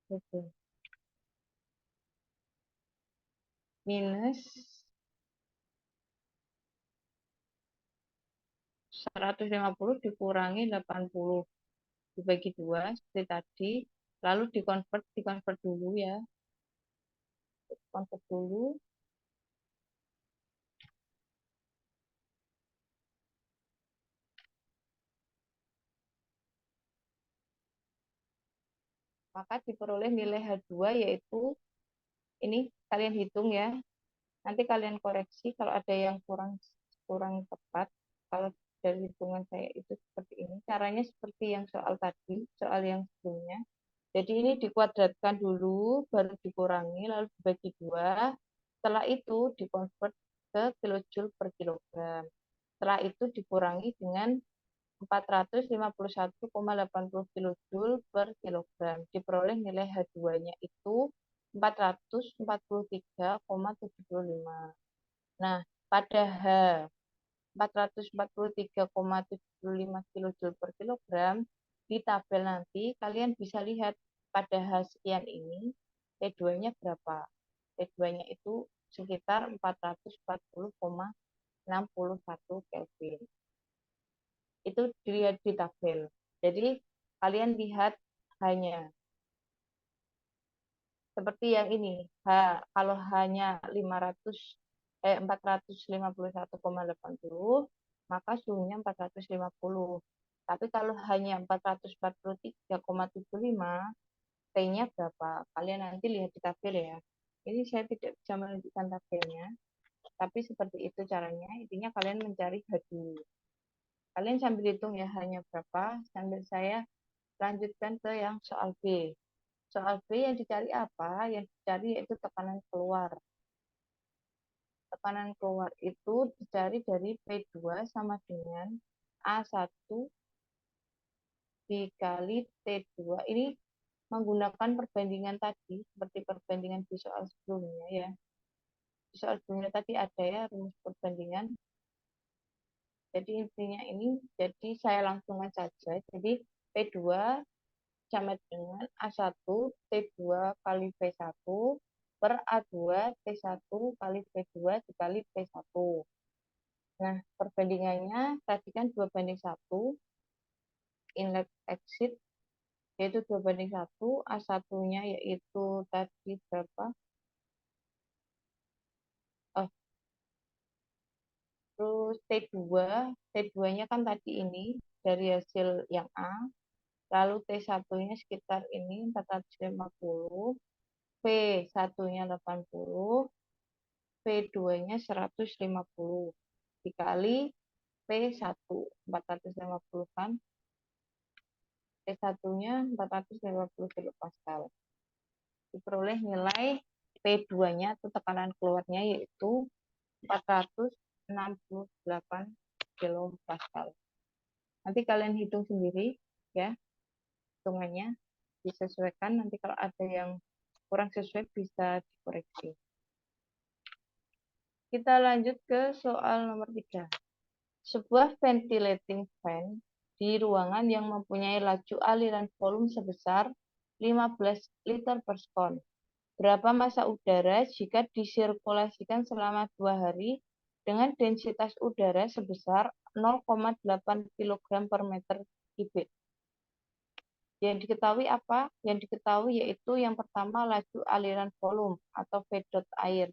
betul, minus 150 dikurangi 80 dibagi 2 seperti tadi, lalu dikonvert dulu ya, konvert dulu. Maka diperoleh nilai H2 yaitu ini, kalian hitung ya. Nanti kalian koreksi kalau ada yang kurang tepat. Kalau dari hitungan saya itu seperti ini. Caranya seperti yang soal tadi, soal yang sebelumnya. Jadi ini dikuadratkan dulu, baru dikurangi, lalu dibagi 2. Setelah itu dikonvert ke kilojoule per kilogram. Setelah itu dikurangi dengan 451,80 kilojoule per kilogram. Diperoleh nilai H2-nya itu 443,75. Nah, pada H 443,75 kilojoule per kilogram, di tabel nanti kalian bisa lihat pada H sekian ini P2-nya berapa. P2-nya itu sekitar 440,61 Kelvin. Itu dilihat di tabel. Jadi kalian lihat hanya seperti yang ini. Kalau hanya 451,80, maka suhunya 450. Tapi kalau hanya 443,75, T-nya berapa? Kalian nanti lihat di tabel ya. Ini saya tidak bisa menunjukkan tabelnya, tapi seperti itu caranya. Intinya kalian mencari H dulu. Kalian sambil hitung ya hanya berapa, sambil saya lanjutkan ke yang soal B. Soal B yang dicari apa? Yang dicari yaitu tekanan keluar. Tekanan keluar itu dicari dari P2 sama dengan A1 dikali T2. Ini menggunakan perbandingan tadi, seperti perbandingan di soal sebelumnya ya. Di soal sebelumnya tadi ada ya rumus perbandingan. Jadi intinya ini, jadi saya langsungkan saja. Jadi P2 sama dengan A1 T2 kali P1 per A2 T1 kali P2 dikali P1. Nah, perbandingannya tadi kan 2:1, inlet exit, yaitu 2:1, A1-nya yaitu tadi berapa? Terus T2-nya kan tadi ini dari hasil yang A, lalu T1-nya sekitar ini 450, P1-nya 80, P2-nya 150 dikali P1 450 kan, P1-nya 450 kilopascal. Diperoleh nilai P2-nya atau tekanan keluarnya yaitu 468 kilopascal. Nanti kalian hitung sendiri ya, hitungannya disesuaikan, nanti kalau ada yang kurang sesuai bisa dikoreksi. Kita lanjut ke soal nomor 3. Sebuah ventilating fan di ruangan yang mempunyai laju aliran volume sebesar 15 liter per sekon. Berapa massa udara jika disirkulasikan selama 2 hari dengan densitas udara sebesar 0,8 kg per meter kubik? Yang diketahui apa? Yang diketahui yaitu yang pertama laju aliran volume atau V dot air,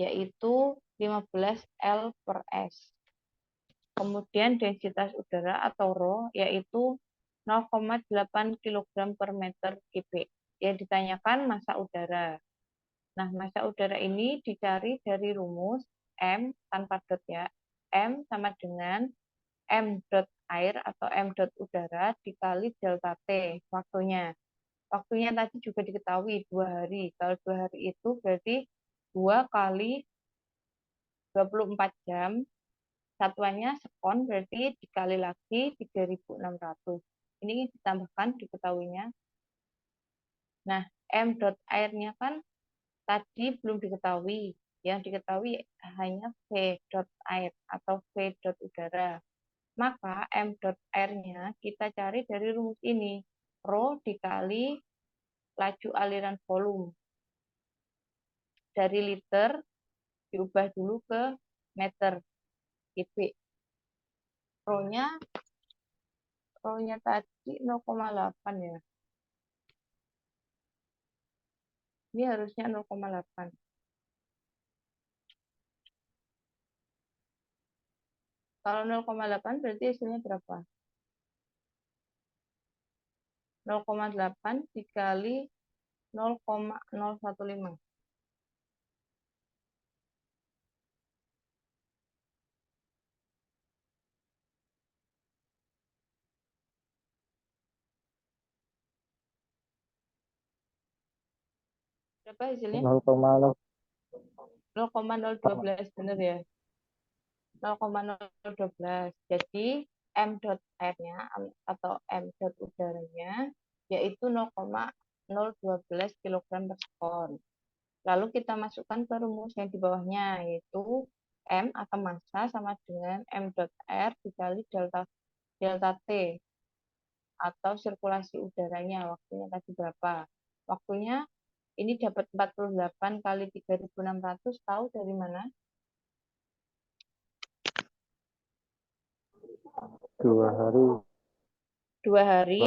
yaitu 15 L per S. Kemudian densitas udara atau Rho yaitu 0,8 kg per meter kubik. Yang ditanyakan massa udara. Nah, massa udara ini dicari dari rumus M tanpa dot ya. M sama dengan M dot air atau M dot udara dikali delta T waktunya. Waktunya tadi juga diketahui 2 hari. Kalau 2 hari itu berarti 2 kali 24 jam. Satuannya sekon berarti dikali lagi 3.600. Ini ditambahkan diketahuinya. Nah, M dot airnya kan tadi belum diketahui. Yang diketahui hanya V dot air atau V dot udara. Maka M dot airnya kita cari dari rumus ini. Rho dikali laju aliran volume. Dari liter diubah dulu ke meter kubik. Rho-nya tadi 0,8 ya. Ini harusnya 0,8. Kalau 0,8 berarti hasilnya berapa? 0,8 dikali 0,015. Berapa hasilnya? 0,0 0,012 benar ya? 0,012. Jadi M dot airnya atau M dot udaranya yaitu 0,012 kg per sekon. Lalu kita masukkan ke rumus yang di bawahnya yaitu M atau massa sama dengan M dot air dikali delta T atau sirkulasi udaranya. Waktunya tadi berapa? Waktunya ini dapat 48 kali 3.600, tahu dari mana? 2 hari 2 hari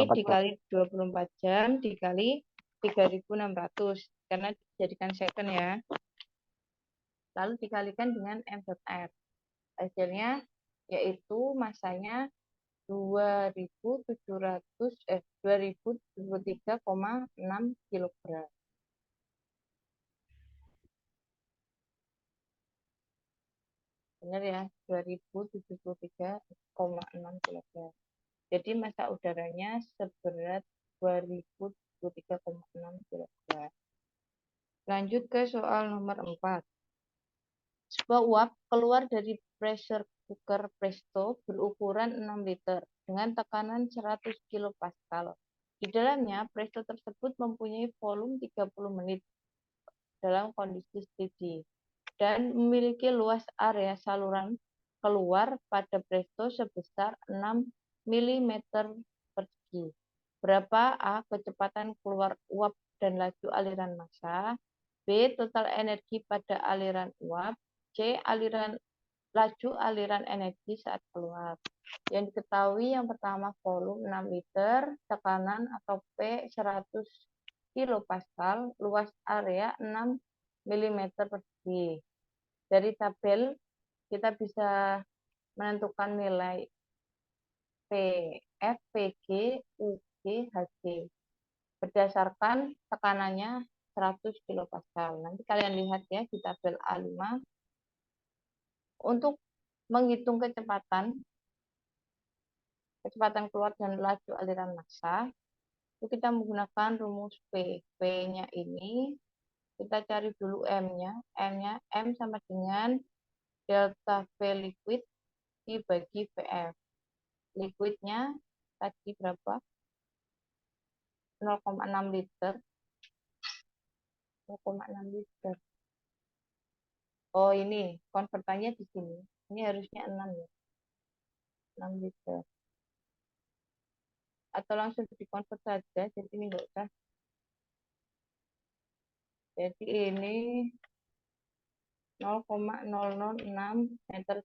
24 jam. dikali 24 jam dikali 3.600 karena dijadikan second ya. Lalu dikalikan dengan M dot air. Hasilnya yaitu masanya 2073,6 kg. Benar ya, 2073,6 kg. Jadi massa udaranya seberat 2073,6 kg. Lanjut ke soal nomor 4. Sebuah uap keluar dari pressure cooker Presto berukuran 6 liter dengan tekanan 100 kPa. Di dalamnya, Presto tersebut mempunyai volume 30 menit dalam kondisi steady dan memiliki luas area saluran keluar pada Presto sebesar 6 mm persegi. Berapa A. Kecepatan keluar uap dan laju aliran massa. B. Total energi pada aliran uap. C. Laju aliran energi saat keluar. Yang diketahui yang pertama volume 6 liter, tekanan atau P 100 kilopascal, luas area 6 mm persegi. Dari tabel kita bisa menentukan nilai PF, PG, UG, HG berdasarkan tekanannya 100 kilopascal. Nanti kalian lihat ya di tabel A5. Untuk menghitung kecepatan keluar dan laju aliran massa, itu kita menggunakan rumus P. P-nya ini kita cari dulu M-nya. M sama dengan delta V liquid dibagi VF. Liquidnya tadi berapa? 0,6 liter. 0,6 liter. Oh, ini konvertannya di sini. Ini harusnya 6 ya. 6 liter. Atau langsung dikonvert saja, jadi ini enggak usah. Jadi ini 0,006 meter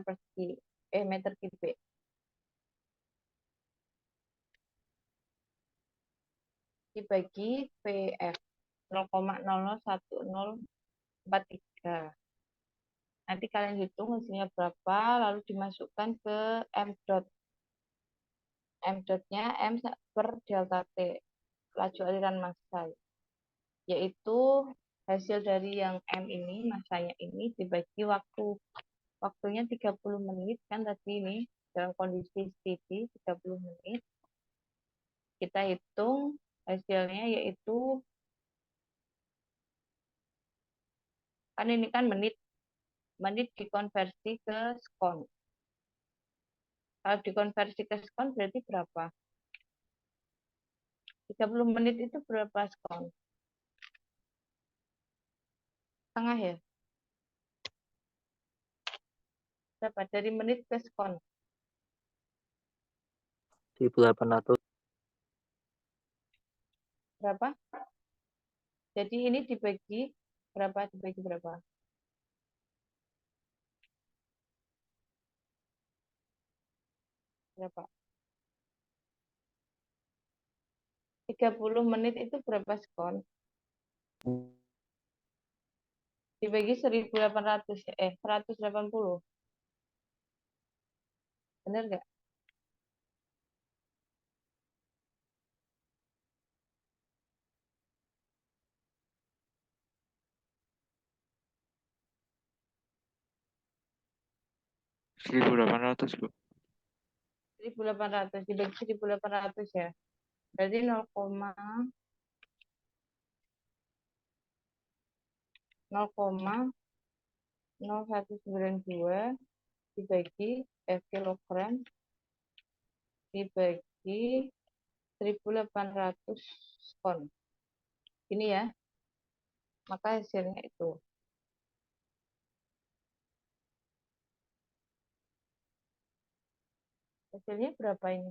persegi, meter kubik. Dibagi VF 0,001043. Nanti kalian hitung hasilnya berapa, lalu dimasukkan ke M dot. M dotnya M per delta T, laju aliran massa. Yaitu hasil dari yang M ini, massanya ini dibagi waktu. Waktunya 30 menit, kan tadi ini dalam kondisi steady 30 menit. Kita hitung hasilnya yaitu, kan ini kan menit, menit dikonversi ke sekon. Kalau dikonversi ke sekon berarti berapa? 30 menit itu berapa sekon? Setengah ya? Berapa? Dari menit ke sekon. 1.800. Berapa? Jadi ini dibagi berapa? Dibagi berapa? Berapa? 30 menit itu berapa sekon? Dibagi 1.800, 180. Benar nggak? $1.800, Bu. 1.800 dibagi 1.800 ya. Berarti 0,0192 dibagi kilogram dibagi 1.800 sekon. Ini ya. Maka hasilnya itu. Hasilnya berapa ini?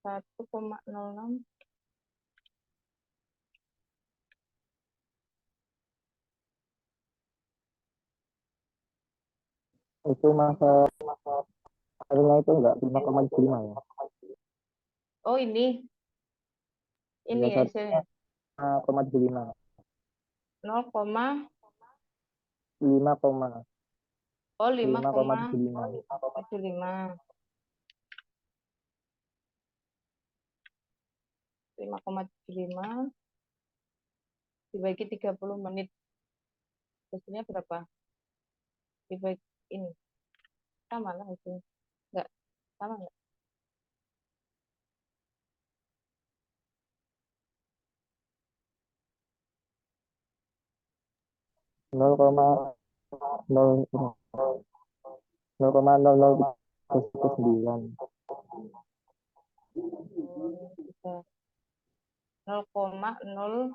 1,06. Itu masa akhirnya itu enggak 5,5 ya. Oh ini Ya, hasilnya 5,5. 0, 5, oh 5,75. 5,75. 5,75 dibagi 30 menit. Hasilnya berapa? Dibagi ini. Sama lah hasilnya. Enggak. Sama enggak? Nol koma nol 0,0039. 0,0319.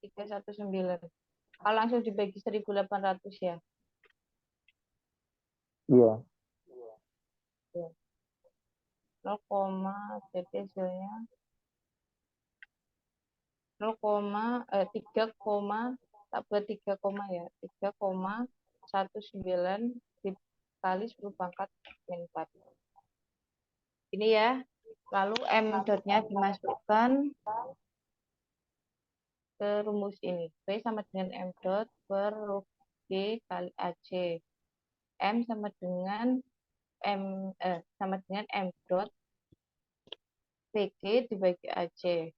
0,0319. Kalau langsung dibagi 1.800 ya. Iya. 0, jadi hasilnya 3, tak buat 3 koma ya. 3,19 dikali 10 pangkat min 4. Ini ya. Lalu M dotnya dimasukkan ke rumus ini. V sama dengan M dot per rho G kali AC. M sama dengan M dot PG dibagi AC.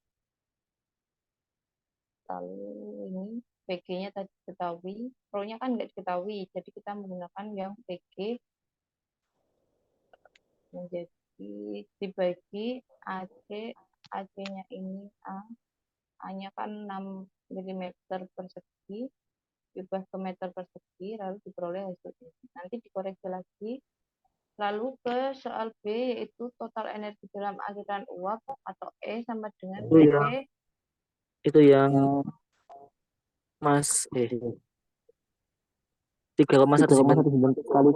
Lalu ini PG-nya tadi diketahui, Rho-nya kan nggak diketahui, jadi kita menggunakan yang PG menjadi dibagi AC, AC-nya ini A-nya kan 6 mm persegi, diubah ke meter persegi, lalu diperoleh hasil ini. Nanti dikoreksi lagi. Lalu ke soal B, yaitu total energi dalam aliran uap atau E sama dengan Oh PP. iya. Itu yang Mas 3,1 kali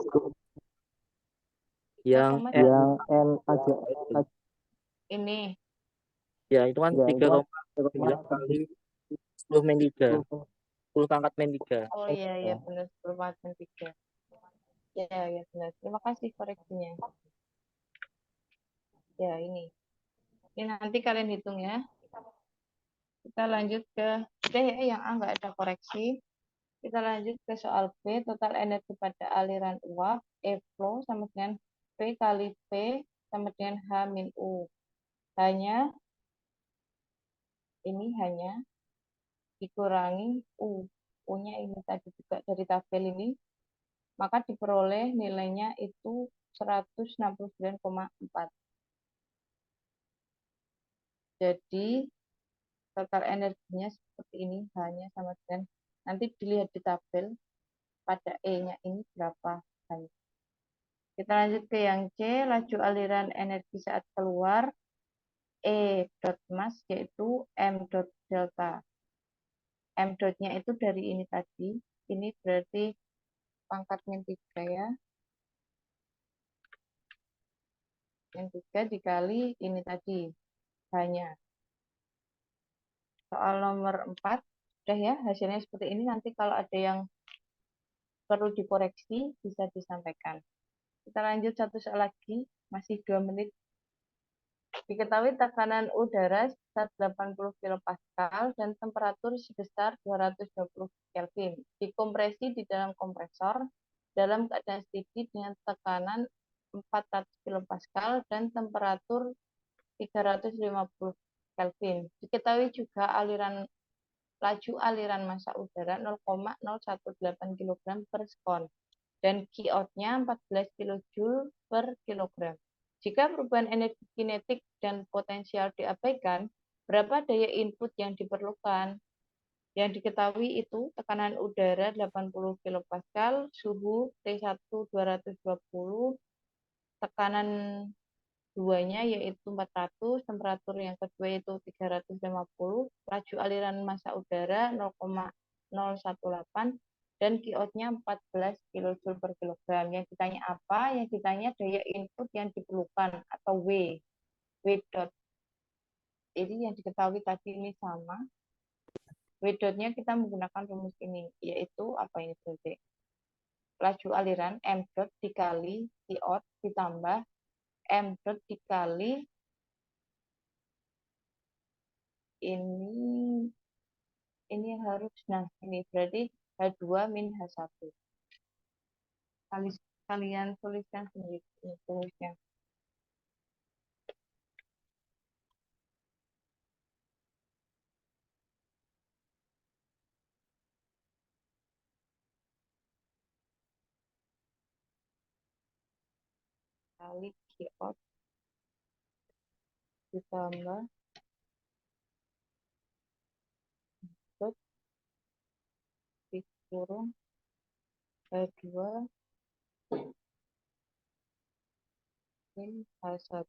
yang M aja Ini ya itu kan 3,9 kali 10 min 3. 10 pangkat min 3. oh iya benar 10,3. Ya benar. Terima kasih koreksinya. Ya ini nanti kalian hitung ya. Kita lanjut ke D ya, yang A nggak ada koreksi. Kita lanjut ke soal B. Total energi pada aliran uap E flow sama dengan P kali P sama dengan H min U. Hanya dikurangi U. U-nya ini tadi juga dari tabel ini. Maka diperoleh nilainya itu 169,4. Jadi total energinya seperti ini, hanya sama dengan, nanti dilihat di tabel pada E-nya ini berapa hanya. Kita lanjut ke yang C, laju aliran energi saat keluar E dot mass yaitu M dot delta. M dotnya itu dari ini tadi, ini berarti pangkat min 3 ya. Min 3 dikali ini tadi, hanya. Soal nomor 4, udah ya, hasilnya seperti ini. Nanti kalau ada yang perlu dikoreksi, bisa disampaikan. Kita lanjut satu soal lagi, masih 2 menit. Diketahui tekanan udara sebesar 80 kPa dan temperatur sebesar 220 Kelvin. Dikompresi di dalam kompresor dalam keadaan steady dengan tekanan 400 kPa dan temperatur 350 Kelvin. Diketahui juga laju aliran massa udara 0,018 kg per sekon dan Q-outnya 14 kJ per kilogram. Jika perubahan energi kinetik dan potensial diabaikan, berapa daya input yang diperlukan? Yang diketahui itu tekanan udara 80 kPa, suhu T1 220, tekanan duanya yaitu 400, temperatur yang kedua yaitu 350, laju aliran massa udara 0,018, dan Q-outnya 14 kJ per kilogram. Yang ditanya apa? Yang ditanya daya input yang diperlukan atau W. W dot. Jadi yang diketahui tadi ini sama. W dotnya kita menggunakan rumus ini, yaitu apa ini berarti? Laju aliran M dot dikali Q-out ditambah M dot dikali ini harus, nah ini berarti H2 min H1. Kalian tuliskan sendiri tulisnya. Kali Q-out ditambah dot dikurung H2 min H1.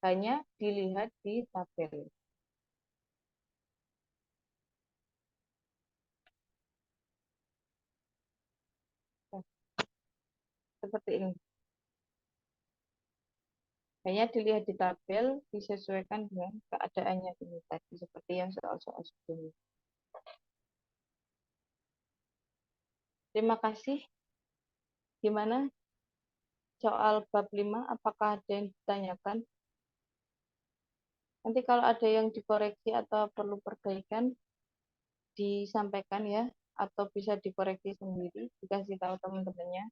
Hanya dilihat di tabel. Seperti ini. Hanya dilihat di tabel, disesuaikan dengan keadaannya ini tadi, seperti yang soal-soal sebelumnya. Terima kasih. Gimana? Soal bab 5, apakah ada yang ditanyakan? Nanti kalau ada yang dikoreksi atau perlu perbaikan, disampaikan ya, atau bisa dikoreksi sendiri, dikasih tahu teman-temannya.